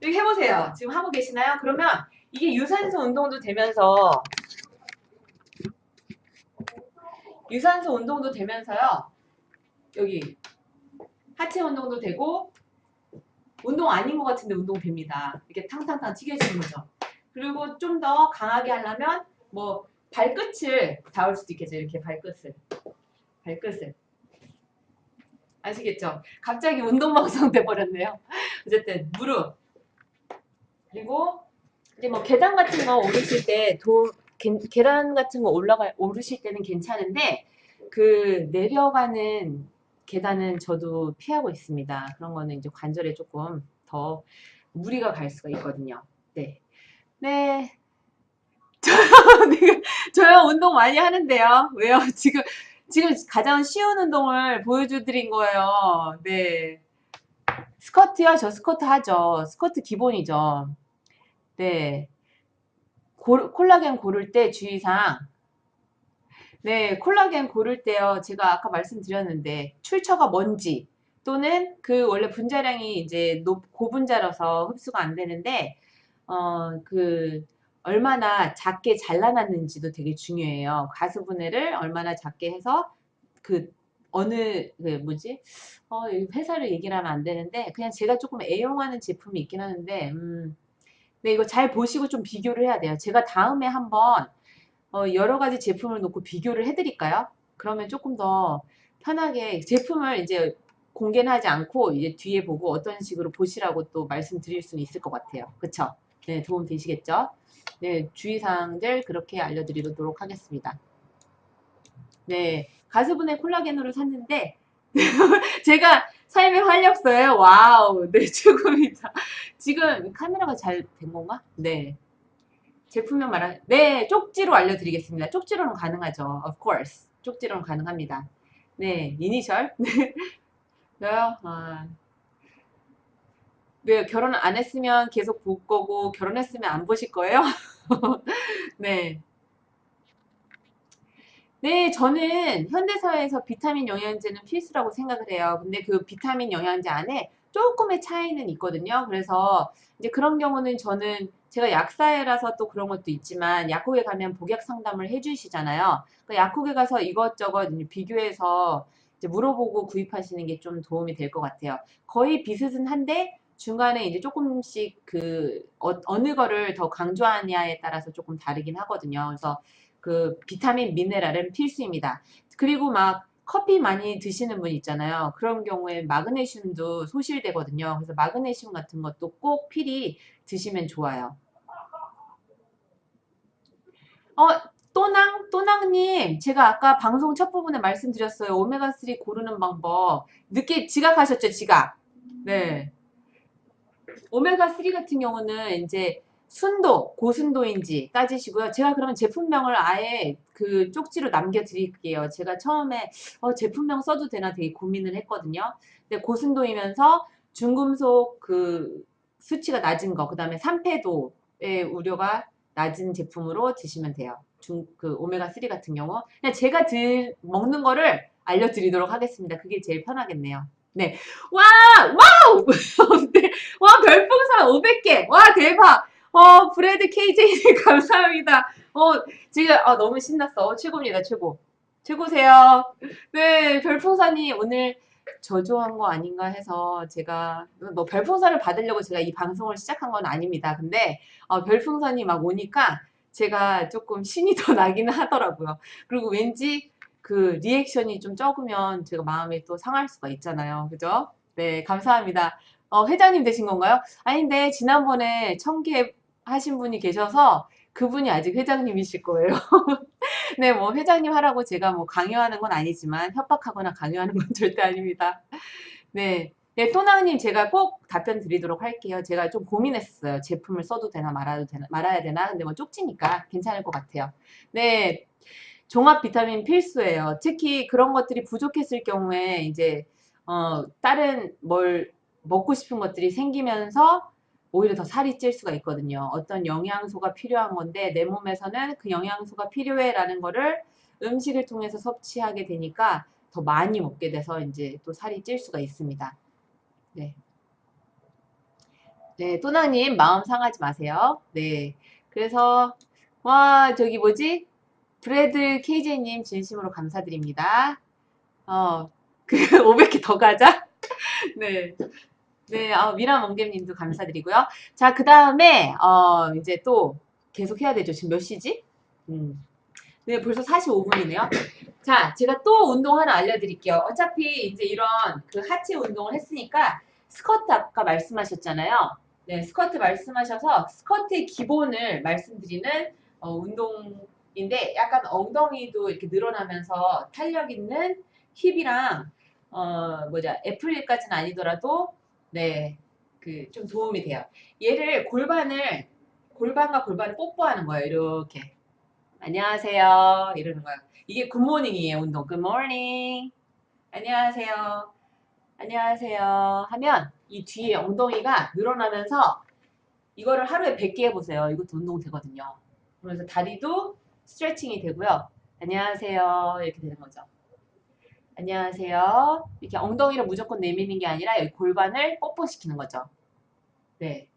이렇게 해보세요. 지금 하고 계시나요? 그러면 이게 유산소 운동도 되면서 여기 하체 운동도 되고 운동 아닌 것 같은데 운동 됩니다. 이렇게 탕탕탕 튀겨지는 거죠. 그리고 좀 더 강하게 하려면 뭐 발끝을 닿을 수도 있겠죠. 이렇게 발끝을 아시겠죠? 갑자기 운동 방송 돼버렸네요. 어쨌든 무릎 그리고 이제 뭐 계단 같은 거 오르실 때 계단 같은 거 오르실 때는 괜찮은데 그 내려가는 계단은 저도 피하고 있습니다. 그런 거는 이제 관절에 조금 더 무리가 갈 수가 있거든요. 네. 네. 저요 운동 많이 하는데요. 왜요? 지금 가장 쉬운 운동을 보여드린 거예요. 네. 스쿼트요? 저 스쿼트 하죠. 스쿼트 기본이죠. 네. 콜라겐 고를 때 주의사항. 네, 콜라겐 고를 때요. 제가 아까 말씀드렸는데 출처가 뭔지 또는 그 원래 분자량이 이제 고분자라서 흡수가 안 되는데 얼마나 작게 잘라놨는지도 되게 중요해요. 가수분해를 얼마나 작게 해서 그 어느 그 뭐지? 이 회사를 얘기를 하면 안 되는데 그냥 제가 조금 애용하는 제품이 있긴 하는데 네, 이거 잘 보시고 좀 비교를 해야 돼요. 제가 다음에 한번 여러 가지 제품을 놓고 비교를 해드릴까요? 그러면 조금 더 편하게 제품을 이제 공개는 하지 않고 이제 뒤에 보고 어떤 식으로 보시라고 또 말씀드릴 수는 있을 것 같아요. 그쵸? 네, 도움 되시겠죠? 네, 주의사항들 그렇게 알려드리도록 하겠습니다. 네, 가수분의 콜라겐으로 샀는데 제가 삶의 활력소예요. 와우, 네, 최고입니다. 지금 카메라가 잘 된 건가? 네. 제품명 말하, 네, 쪽지로 알려드리겠습니다. 쪽지로는 가능하죠. Of course. 쪽지로는 가능합니다. 네, 이니셜. 네요. 네, 결혼 안 했으면 계속 볼 거고, 결혼했으면 안 보실 거예요? 네. 네, 저는 현대사회에서 비타민 영양제는 필수라고 생각을 해요. 근데 그 비타민 영양제 안에 조금의 차이는 있거든요. 그래서 이제 그런 경우는 저는 제가 약사라서 또 그런 것도 있지만 약국에 가면 복약 상담을 해주시잖아요. 그 약국에 가서 이것저것 이제 비교해서 이제 물어보고 구입하시는 게 좀 도움이 될 것 같아요. 거의 비슷은 한데 중간에 이제 조금씩 어느 거를 더 강조하냐에 따라서 조금 다르긴 하거든요. 그래서 그 비타민 미네랄은 필수입니다. 그리고 막 커피 많이 드시는 분 있잖아요. 그런 경우에 마그네슘도 소실되거든요. 그래서 마그네슘 같은 것도 꼭 필히 드시면 좋아요. 어, 또낭님, 제가 아까 방송 첫 부분에 말씀드렸어요. 오메가3 고르는 방법. 늦게 지각하셨죠, 지각? 네. 오메가3 같은 경우는 이제 순도, 고순도인지 따지시고요. 제가 그러면 제품명을 아예 그 쪽지로 남겨드릴게요. 제가 처음에 제품명 써도 되나 되게 고민을 했거든요. 근데 고순도이면서 중금속 그 수치가 낮은 거, 그 다음에 산패도의 우려가 낮은 제품으로 드시면 돼요. 그 오메가3 같은 경우. 그냥 제가 먹는 거를 알려드리도록 하겠습니다. 그게 제일 편하겠네요. 네. 와! 와우! 네. 와, 별풍선 500개. 와, 대박. 브래드 KJ님 감사합니다. 지금 너무 신났어. 최고입니다, 최고. 최고세요. 네, 별풍선이 오늘 저조한 거 아닌가 해서 제가 뭐 별풍선을 받으려고 제가 이 방송을 시작한 건 아닙니다. 근데 별풍선이 막 오니까 제가 조금 신이 더 나기는 하더라고요. 그리고 왠지 그 리액션이 좀 적으면 제가 마음이 또 상할 수가 있잖아요. 그죠? 네, 감사합니다. 회장님 되신 건가요? 아닌데, 지난번에 청계 하신 분이 계셔서 그분이 아직 회장님이실 거예요. 네, 뭐, 회장님 하라고 제가 뭐 강요하는 건 아니지만, 협박하거나 강요하는 건 절대 아닙니다. 네. 네, 토나님 제가 꼭 답변 드리도록 할게요. 제가 좀 고민했어요. 제품을 써도 되나 말아야 되나? 근데 뭐 쪽지니까 괜찮을 것 같아요. 네. 종합 비타민 필수예요. 특히 그런 것들이 부족했을 경우에 이제 다른 뭘 먹고 싶은 것들이 생기면서 오히려 더 살이 찔 수가 있거든요. 어떤 영양소가 필요한 건데 내 몸에서는 그 영양소가 필요해라는 거를 음식을 통해서 섭취하게 되니까 더 많이 먹게 돼서 이제 또 살이 찔 수가 있습니다. 네. 네, 또나님 마음 상하지 마세요. 네. 그래서 와, 저기 뭐지? 브래드 KJ님 진심으로 감사드립니다. 그 500개 더 가자. 네. 네, 미라 멍gem님도 감사드리고요. 자, 그 다음에, 이제 또 계속 해야 되죠. 지금 몇 시지? 네, 벌써 45분이네요. 자, 제가 또 운동 하나 알려드릴게요. 어차피 이제 이런 그 하체 운동을 했으니까 스쿼트 아까 말씀하셨잖아요. 네, 스쿼트 말씀하셔서 스쿼트의 기본을 말씀드리는 운동인데 약간 엉덩이도 이렇게 늘어나면서 탄력 있는 힙이랑 애플릴까지는 아니더라도 네, 그 좀 도움이 돼요. 얘를 골반과 골반을 뽀뽀하는 거예요. 이렇게. 안녕하세요. 이러는 거예요. 이게 굿모닝이에요, 운동. 굿모닝. 안녕하세요. 안녕하세요. 하면 이 뒤에 엉덩이가 늘어나면서 이거를 하루에 100개 해보세요. 이것도 운동 되거든요. 그러면서 다리도 스트레칭이 되고요. 안녕하세요. 이렇게 되는 거죠. 안녕하세요. 이렇게 엉덩이를 무조건 내미는 게 아니라 여기 골반을 뽀뽀시키는 거죠. 네.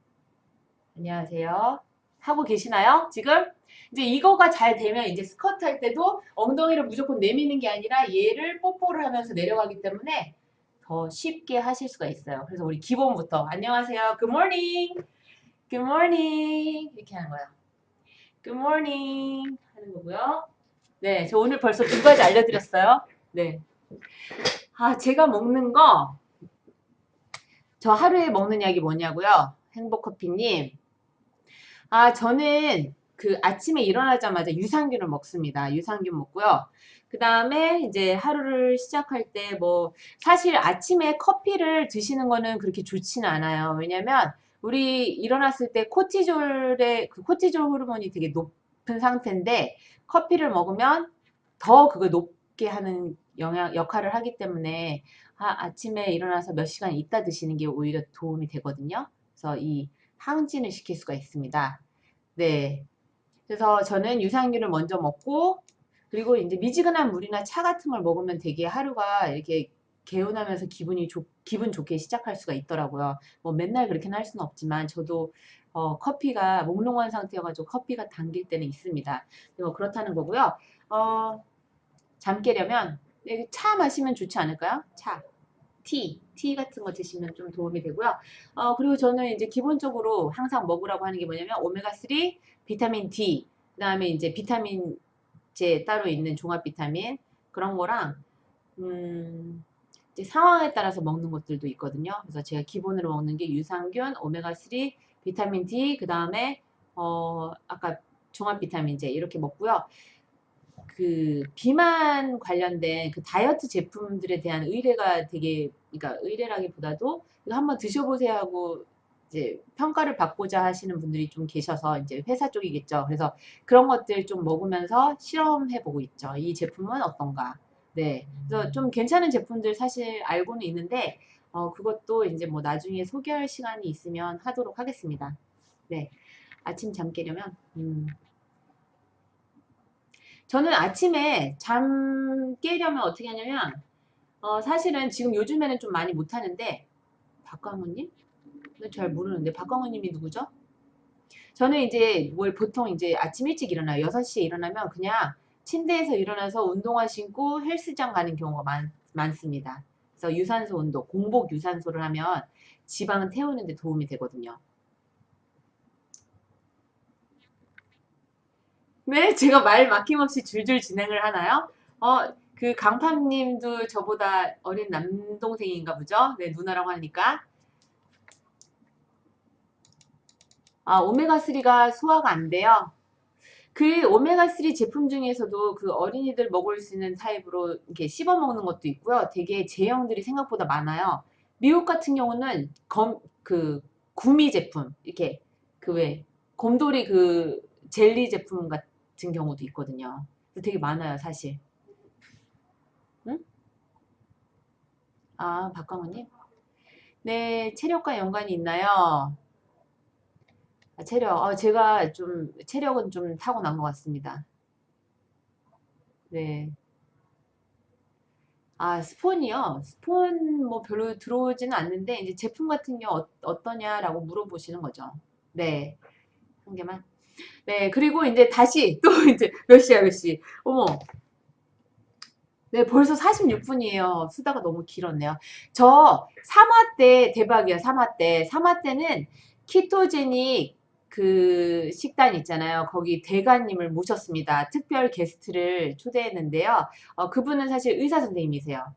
안녕하세요. 하고 계시나요? 지금? 이제 이거가 잘 되면 이제 스쿼트 할 때도 엉덩이를 무조건 내미는 게 아니라 얘를 뽀뽀를 하면서 내려가기 때문에 더 쉽게 하실 수가 있어요. 그래서 우리 기본부터 안녕하세요. Good morning. Good morning. 이렇게 하는 거예요. Good morning 하는 거고요. 네, 저 오늘 벌써 두 가지 알려드렸어요. 네. 아, 제가 먹는 거, 저 하루에 먹는 약이 뭐냐고요? 행복커피님. 아, 저는 그 아침에 일어나자마자 유산균을 먹습니다. 유산균 먹고요. 그 다음에 이제 하루를 시작할 때 뭐, 사실 아침에 커피를 드시는 거는 그렇게 좋지는 않아요. 왜냐면, 우리 일어났을 때 코티졸의, 그 코티졸 호르몬이 되게 높은 상태인데, 커피를 먹으면 더 그걸 높게 하는 역할을 하기 때문에, 아침에 일어나서 몇 시간 있다 드시는 게 오히려 도움이 되거든요. 그래서 이 항진을 시킬 수가 있습니다. 네. 그래서 저는 유산균을 먼저 먹고, 그리고 이제 미지근한 물이나 차 같은 걸 먹으면 되게 하루가 이렇게 개운하면서 기분 좋게 시작할 수가 있더라고요. 뭐 맨날 그렇게는 할 수는 없지만, 저도 커피가 몽롱한 상태여가지고 커피가 당길 때는 있습니다. 뭐 그렇다는 거고요. 어, 잠 깨려면 차 마시면 좋지 않을까요? 차. 티 같은 거 드시면 좀 도움이 되고요. 그리고 저는 이제 기본적으로 항상 먹으라고 하는 게 뭐냐면 오메가3, 비타민 D, 그 다음에 이제 비타민제 따로 있는 종합 비타민 그런 거랑 이제 상황에 따라서 먹는 것들도 있거든요. 그래서 제가 기본으로 먹는 게 유산균, 오메가3, 비타민 D, 그 다음에 아까 종합 비타민제 이렇게 먹고요. 그 비만 관련된 그 다이어트 제품들에 대한 의뢰가 되게, 그러니까 의뢰라기보다도 이거 한번 드셔보세요 하고 이제 평가를 받고자 하시는 분들이 좀 계셔서 이제 회사 쪽이겠죠. 그래서 그런 것들 좀 먹으면서 실험해보고 있죠. 이 제품은 어떤가. 네. 그래서 좀 괜찮은 제품들 사실 알고는 있는데, 그것도 이제 뭐 나중에 소개할 시간이 있으면 하도록 하겠습니다. 네. 아침 잠 깨려면, 저는 아침에 잠 깨려면 어떻게 하냐면, 사실은 지금 요즘에는 좀 많이 못하는데, 박광호님? 잘 모르는데, 박광호님이 누구죠? 저는 이제 뭘 보통 이제 아침 일찍 일어나요. 6시에 일어나면 그냥 침대에서 일어나서 운동화 신고 헬스장 가는 경우가 많습니다. 그래서 유산소 운동, 공복 유산소를 하면 지방은 태우는 데 도움이 되거든요. 네, 제가 말 막힘없이 줄줄 진행을 하나요? 그 강팜님도 저보다 어린 남동생인가 보죠? 네, 누나라고 하니까. 아, 오메가3가 소화가 안 돼요. 그 오메가3 제품 중에서도 그 어린이들 먹을 수 있는 타입으로 이렇게 씹어 먹는 것도 있고요. 되게 제형들이 생각보다 많아요. 미국 같은 경우는 그 구미 제품, 이렇게 그 왜, 곰돌이 그 젤리 제품 같은 경우도 있거든요. 되게 많아요, 사실. 응? 아, 박광호님? 네, 체력과 연관이 있나요? 체력. 제가 좀, 체력은 좀 타고난 것 같습니다. 네. 아, 스폰이요? 스폰 뭐 별로 들어오지는 않는데, 이제 제품 같은 경우 어떠냐라고 물어보시는 거죠. 네. 한 개만. 네. 그리고 이제 다시 또 이제 몇 시야, 몇 시. 어머. 네, 벌써 46분이에요. 수다가 너무 길었네요. 저 3화 때 대박이야, 3화 때. 3화 때는 키토제닉 그 식단 있잖아요. 거기 대가님을 모셨습니다. 특별 게스트를 초대했는데요. 그분은 사실 의사 선생님이세요.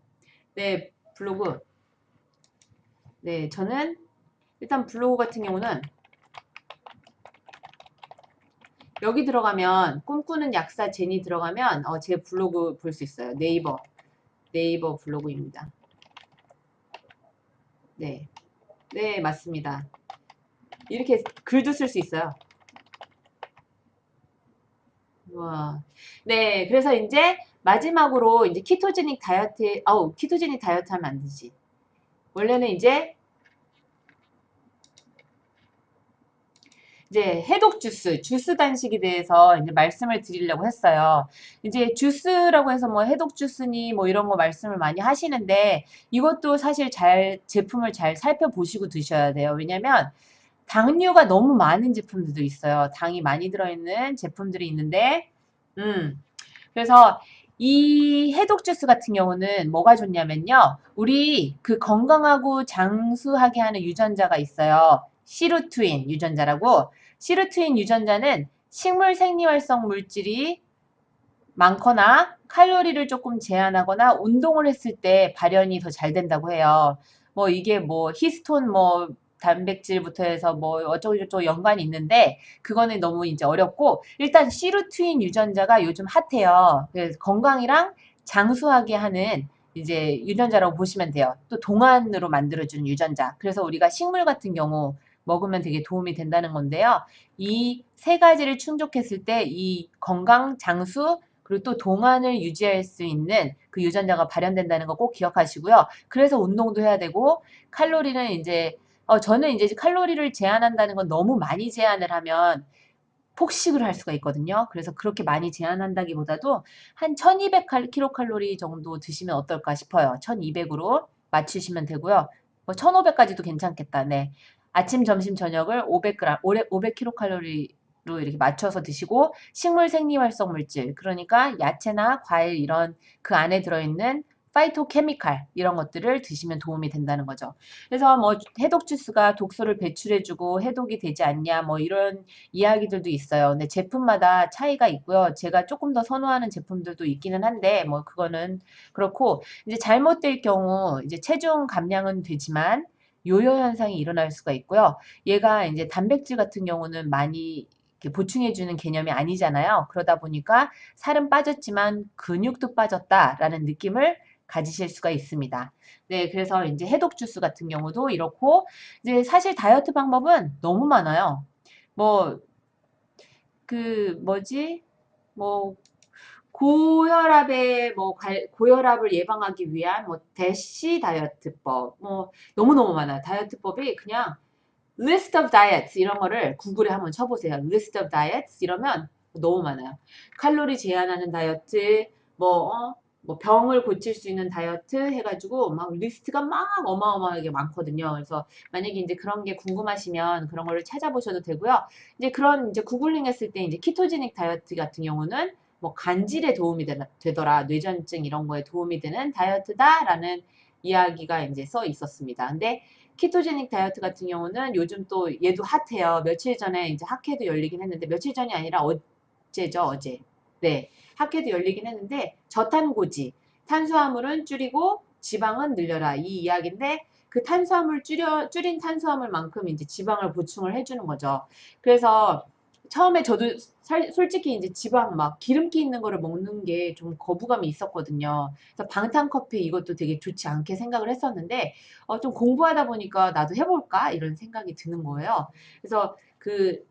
네, 블로그. 네, 저는 일단 블로그 같은 경우는 여기 들어가면 꿈꾸는 약사 제니 들어가면 제 블로그 볼 수 있어요. 네이버 블로그입니다. 네. 네, 맞습니다. 이렇게 글도 쓸 수 있어요. 와. 네, 그래서 이제 마지막으로 이제 키토제닉 다이어트 하면 안 되지. 원래는 이제 해독 주스 단식에 대해서 이제 말씀을 드리려고 했어요. 이제 주스라고 해서 뭐 해독 주스니 뭐 이런 거 말씀을 많이 하시는데 이것도 사실 제품을 잘 살펴보시고 드셔야 돼요. 왜냐면 당류가 너무 많은 제품들도 있어요. 당이 많이 들어있는 제품들이 있는데, 그래서 이 해독 주스 같은 경우는 뭐가 좋냐면요. 우리 그 건강하고 장수하게 하는 유전자가 있어요. 시루트윈 유전자라고. 시루트윈 유전자는 식물 생리활성 물질이 많거나 칼로리를 조금 제한하거나 운동을 했을 때 발현이 더 잘 된다고 해요. 뭐 이게 뭐 히스톤 뭐 단백질부터 해서 뭐 어쩌고저쩌고 연관이 있는데 그거는 너무 이제 어렵고 일단 시루트윈 유전자가 요즘 핫해요. 그래서 건강이랑 장수하게 하는 이제 유전자라고 보시면 돼요. 또 동안으로 만들어주는 유전자. 그래서 우리가 식물 같은 경우 먹으면 되게 도움이 된다는 건데요. 이 세 가지를 충족했을 때 이 건강, 장수, 그리고 또 동안을 유지할 수 있는 그 유전자가 발현된다는 거 꼭 기억하시고요. 그래서 운동도 해야 되고 칼로리는 이제 저는 이제 칼로리를 제한한다는 건 너무 많이 제한을 하면 폭식을 할 수가 있거든요. 그래서 그렇게 많이 제한한다기보다도 한 1200kcal 정도 드시면 어떨까 싶어요. 1200으로 맞추시면 되고요. 뭐 1500까지도 괜찮겠다. 네. 아침, 점심, 저녁을 500g, 500kcal로 이렇게 맞춰서 드시고 식물 생리활성 물질, 그러니까 야채나 과일 이런 그 안에 들어있는 파이토케미칼 이런 것들을 드시면 도움이 된다는 거죠. 그래서 뭐 해독 주스가 독소를 배출해주고 해독이 되지 않냐 뭐 이런 이야기들도 있어요. 근데 제품마다 차이가 있고요. 제가 조금 더 선호하는 제품들도 있기는 한데 뭐 그거는 그렇고 이제 잘못될 경우 이제 체중 감량은 되지만 요요 현상이 일어날 수가 있고요. 얘가 이제 단백질 같은 경우는 많이 이렇게 보충해주는 개념이 아니잖아요. 그러다 보니까 살은 빠졌지만 근육도 빠졌다라는 느낌을 가지실 수가 있습니다. 네, 그래서 이제 해독 주스 같은 경우도 이렇고 이제 사실 다이어트 방법은 너무 많아요. 뭐 그 뭐지? 뭐 고혈압에 뭐 고혈압을 예방하기 위한 뭐 대시 다이어트법 뭐 너무너무 많아요. 다이어트법이 그냥 list of diets 이런 거를 구글에 한번 쳐보세요. list of diets 이러면 너무 많아요. 칼로리 제한하는 다이어트, 뭐, 뭐 병을 고칠 수 있는 다이어트 해가지고 막 리스트가 막 어마어마하게 많거든요. 그래서 만약에 이제 그런 게 궁금하시면 그런 거를 찾아보셔도 되고요. 이제 그런 이제 구글링 했을 때 이제 키토제닉 다이어트 같은 경우는 뭐 간질에 도움이 되더라, 뇌전증 이런 거에 도움이 되는 다이어트다라는 이야기가 이제 써 있었습니다. 근데 키토제닉 다이어트 같은 경우는 요즘 또 얘도 핫해요. 며칠 전에 이제 학회도 열리긴 했는데 며칠 전이 아니라 어제죠, 어제. 네, 학회도 열리긴 했는데 저탄고지, 탄수화물은 줄이고 지방은 늘려라 이 이야기인데 그 탄수화물 줄인 탄수화물만큼 이제 지방을 보충을 해주는 거죠. 그래서 처음에 저도 솔직히 이제 지방 막 기름기 있는 거를 먹는 게 좀 거부감이 있었거든요. 그래서 방탄커피 이것도 되게 좋지 않게 생각을 했었는데 좀 공부하다 보니까 나도 해볼까? 이런 생각이 드는 거예요. 그래서 그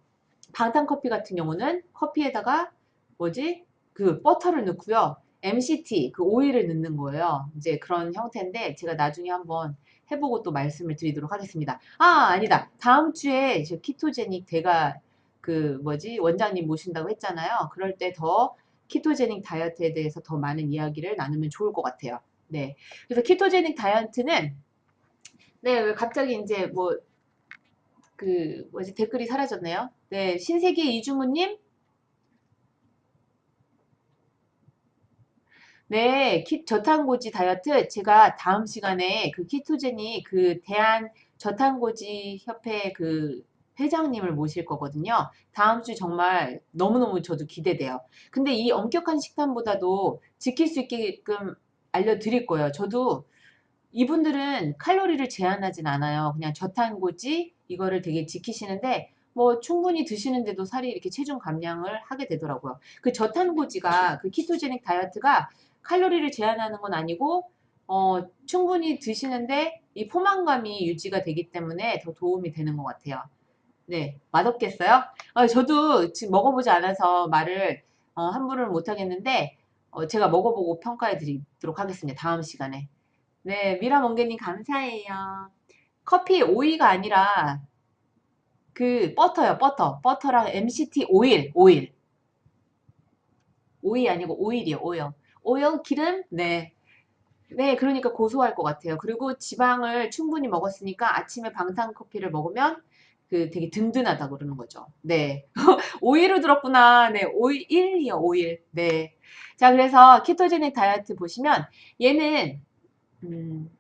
방탄커피 같은 경우는 커피에다가 뭐지? 그 버터를 넣고요. MCT, 그 오일을 넣는 거예요. 이제 그런 형태인데 제가 나중에 한번 해보고 또 말씀을 드리도록 하겠습니다. 아, 아니다. 다음 주에 저 키토제닉 제가 그 뭐지? 원장님 모신다고 했잖아요. 그럴 때 더 키토제닉 다이어트에 대해서 더 많은 이야기를 나누면 좋을 것 같아요. 네. 그래서 키토제닉 다이어트는 네, 왜 갑자기 이제 뭐, 그, 뭐지, 댓글이 사라졌네요. 네, 신세계 이주무님? 네, 저탄고지 다이어트. 제가 다음 시간에 그 키토제닉 그 대한 저탄고지 협회 그 회장님을 모실 거거든요. 다음 주 정말 너무너무 저도 기대돼요. 근데 이 엄격한 식단보다도 지킬 수 있게끔 알려드릴 거예요. 저도 이분들은 칼로리를 제한하진 않아요. 그냥 저탄고지 이거를 되게 지키시는데 뭐 충분히 드시는데도 살이 이렇게 체중 감량을 하게 되더라고요. 그 저탄고지가 그 키토제닉 다이어트가 칼로리를 제한하는 건 아니고 충분히 드시는데 이 포만감이 유지가 되기 때문에 더 도움이 되는 것 같아요. 네, 맛없겠어요? 저도 지금 먹어보지 않아서 말을 함부로 못 하겠는데 제가 먹어보고 평가해 드리도록 하겠습니다. 다음 시간에. 네, 미라 멍게님 감사해요. 커피 오이가 아니라 그 버터요, 버터. 버터랑 MCT 오일, 오일. 오이 아니고 오일이요, 오일. 오일, 기름? 네. 네, 그러니까 고소할 것 같아요. 그리고 지방을 충분히 먹었으니까 아침에 방탄커피를 먹으면 그 되게 든든하다 그러는 거죠. 네. 오일로 들었구나. 네. 오일이요, 오일. 네. 자, 그래서 키토제닉 다이어트 보시면 얘는 음,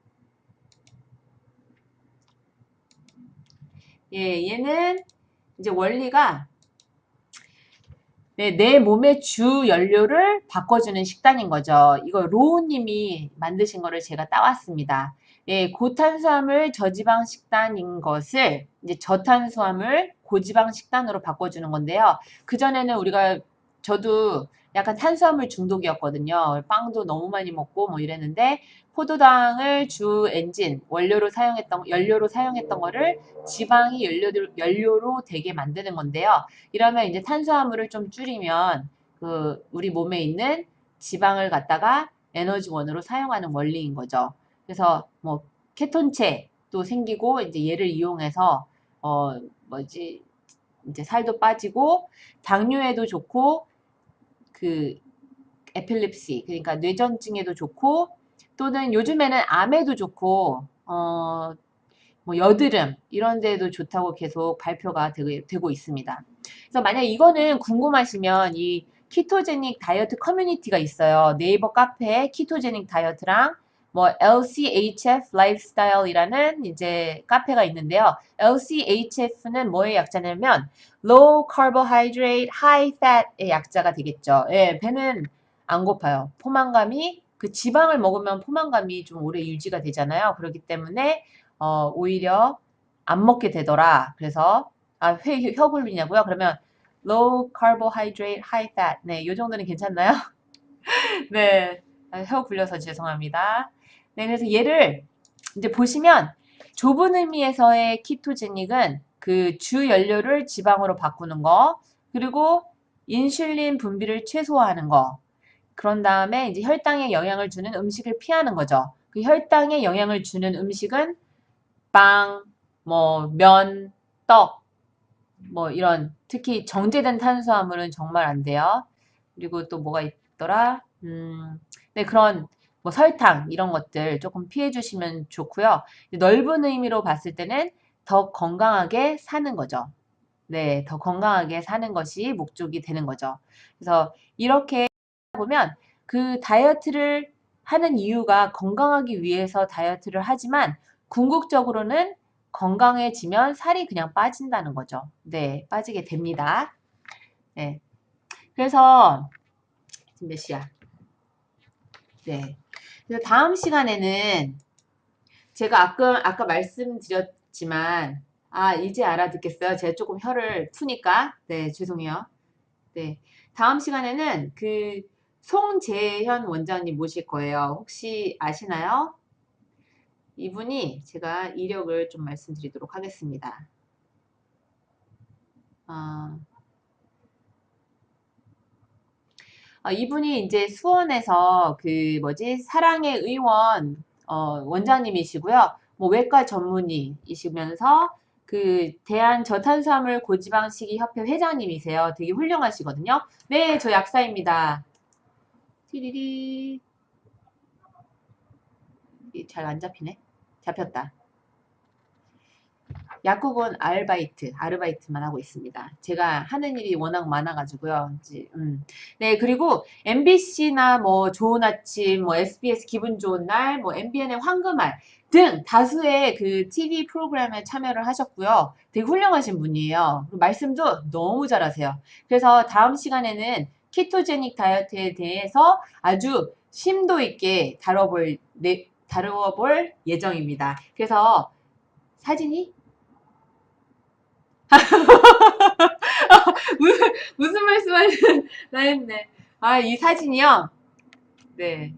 예, 얘는 이제 원리가 네, 내 몸의 주 연료를 바꿔주는 식단인 거죠. 이거 로우님이 만드신 거를 제가 따왔습니다. 예, 고탄수화물 저지방 식단인 것을 이제 저탄수화물 고지방 식단으로 바꿔주는 건데요. 그전에는 저도 약간 탄수화물 중독이었거든요. 빵도 너무 많이 먹고 뭐 이랬는데 포도당을 주 엔진, 연료로 사용했던 거를 지방이 연료로 되게 만드는 건데요. 이러면 이제 탄수화물을 좀 줄이면 우리 몸에 있는 지방을 갖다가 에너지원으로 사용하는 원리인 거죠. 그래서 뭐 케톤체도 생기고 이제 얘를 이용해서 어 뭐지 이제 살도 빠지고 당뇨에도 좋고 그 에필립시 그러니까 뇌전증에도 좋고 또는 요즘에는 암에도 좋고 뭐 여드름 이런 데도 좋다고 계속 발표가 되고 있습니다. 그래서 만약 이거는 궁금하시면 이 키토제닉 다이어트 커뮤니티가 있어요. 네이버 카페에 키토제닉 다이어트랑 뭐 LCHF 라이프스타일이라는 이제 카페가 있는데요. LCHF는 뭐의 약자냐면 Low Carbohydrate, High Fat의 약자가 되겠죠. 예, 배는 안 고파요. 그 지방을 먹으면 포만감이 좀 오래 유지가 되잖아요. 그렇기 때문에 오히려 안 먹게 되더라. 그래서 혀 굴리냐고요? 그러면 low carbohydrate, high fat. 네, 요 정도는 괜찮나요? 네, 혀 굴려서 죄송합니다. 네, 그래서 얘를 이제 보시면 좁은 의미에서의 키토제닉은 그 주 연료를 지방으로 바꾸는 거, 그리고 인슐린 분비를 최소화하는 거, 그런 다음에 이제 혈당에 영향을 주는 음식을 피하는 거죠. 그 혈당에 영향을 주는 음식은 빵, 뭐, 면, 떡, 뭐, 이런, 특히 정제된 탄수화물은 정말 안 돼요. 그리고 또 뭐가 있더라? 네, 그런, 뭐, 설탕, 이런 것들 조금 피해 주시면 좋고요. 넓은 의미로 봤을 때는 더 건강하게 사는 거죠. 네, 더 건강하게 사는 것이 목적이 되는 거죠. 그래서 이렇게 보면 그 다이어트를 하는 이유가 건강하기 위해서 다이어트를 하지만 궁극적으로는 건강해지면 살이 그냥 빠진다는 거죠. 네, 빠지게 됩니다. 네. 그래서 지금 몇 시야? 네. 그래서 다음 시간에는 제가 아까 말씀드렸지만 이제 알아듣겠어요. 제가 조금 혀를 푸니까. 네, 죄송해요. 네. 다음 시간에는 송재현 원장님 모실 거예요. 혹시 아시나요? 이분이 제가 이력을 좀 말씀드리도록 하겠습니다. 아, 이분이 이제 수원에서 사랑의 의원 원장님이시고요. 뭐 외과 전문의이시면서 대한 저탄수화물 고지방식이 협회 회장님이세요. 되게 훌륭하시거든요. 네, 저 약사입니다. 티리리. 잘 안 잡히네. 잡혔다. 약국은 아르바이트만 하고 있습니다. 제가 하는 일이 워낙 많아가지고요. 네, 그리고 MBC나 뭐 좋은 아침, 뭐 SBS 기분 좋은 날, 뭐 MBN의 황금알 등 다수의 그 TV 프로그램에 참여를 하셨고요. 되게 훌륭하신 분이에요. 말씀도 너무 잘하세요. 그래서 다음 시간에는 키토제닉 다이어트에 대해서 아주 심도 있게 다뤄볼 예정입니다. 그래서 사진이 무슨 말씀 하시는, 나 했네. 이 사진이요? 네.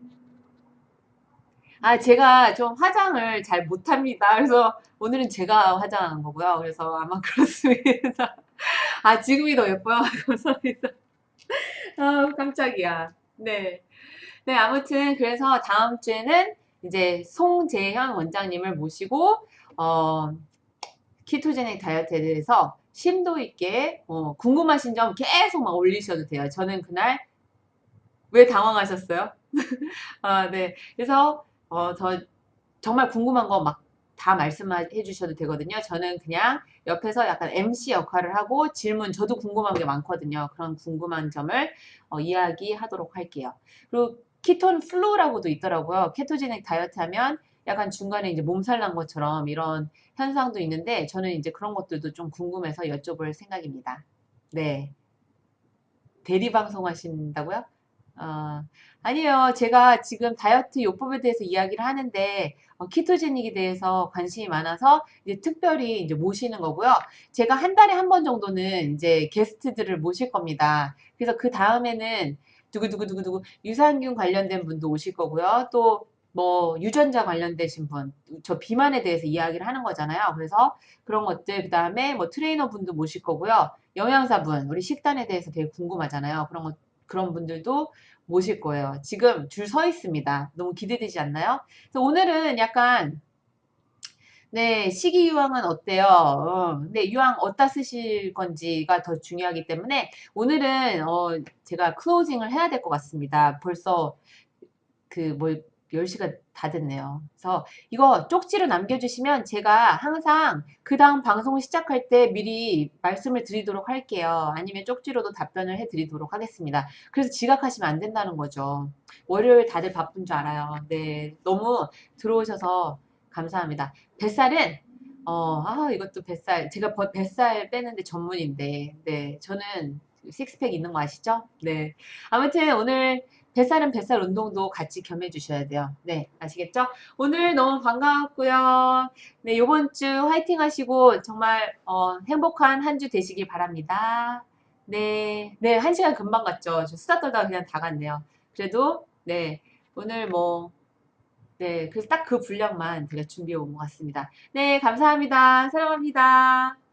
제가 좀 화장을 잘 못합니다. 그래서 오늘은 제가 화장하는 거고요. 그래서 아마 그렇습니다. 지금이 더 예뻐요. 감사합니다. 깜짝이야. 네. 네, 아무튼 그래서 다음 주에는 이제 송재현 원장님을 모시고, 어, 키토제닉 다이어트에 대해서 심도 있게 궁금하신 점 계속 막 올리셔도 돼요. 저는 그날 왜 당황하셨어요? 네. 그래서 저 정말 궁금한 거 막 다 말씀해 주셔도 되거든요. 저는 그냥 옆에서 약간 MC 역할을 하고 질문, 저도 궁금한 게 많거든요. 그런 궁금한 점을 이야기하도록 할게요. 그리고 키톤 플루라고도 있더라고요. 케토제닉 다이어트 하면 약간 중간에 이제 몸살 난 것처럼 이런 현상도 있는데 저는 이제 그런 것들도 좀 궁금해서 여쭤볼 생각입니다. 네. 대리 방송하신다고요? 어, 아니요. 제가 지금 다이어트 요법에 대해서 이야기를 하는데, 키토제닉에 대해서 관심이 많아서 이제 특별히 이제 모시는 거고요. 제가 한 달에 한 번 정도는 이제 게스트들을 모실 겁니다. 그래서 그 다음에는 두구두구두구두구 유산균 관련된 분도 오실 거고요. 또 뭐 유전자 관련되신 분, 저 비만에 대해서 이야기를 하는 거잖아요. 그래서 그런 것들, 그 다음에 뭐 트레이너 분도 모실 거고요. 영양사분, 우리 식단에 대해서 되게 궁금하잖아요. 그런 분들도 모실 거예요. 지금 줄 서 있습니다. 너무 기대되지 않나요? 그래서 오늘은 약간, 네, 식이 유황은 어때요? 근데 유황 어디다 쓰실 건지가 더 중요하기 때문에 오늘은, 제가 클로징을 해야 될 것 같습니다. 벌써 뭐 10시가 다 됐네요. 그래서 이거 쪽지로 남겨주시면 제가 항상 그 다음 방송 시작할 때 미리 말씀을 드리도록 할게요. 아니면 쪽지로도 답변을 해드리도록 하겠습니다. 그래서 지각하시면 안 된다는 거죠. 월요일 다들 바쁜 줄 알아요. 네, 너무 들어오셔서 감사합니다. 뱃살은 이것도 뱃살 제가 뱃살 빼는데 전문인데 네 저는 식스팩 있는 거 아시죠? 네 아무튼 오늘 뱃살은 뱃살 운동도 같이 겸해 주셔야 돼요. 네, 아시겠죠? 오늘 너무 반가웠고요. 네, 요번 주 화이팅 하시고 정말 행복한 한 주 되시길 바랍니다. 네, 네, 한 시간 금방 갔죠. 저 수다 떨다가 그냥 다 갔네요. 그래도 네, 오늘 뭐 네, 그래서 딱 그 분량만 제가 준비해 온 것 같습니다. 네, 감사합니다. 사랑합니다.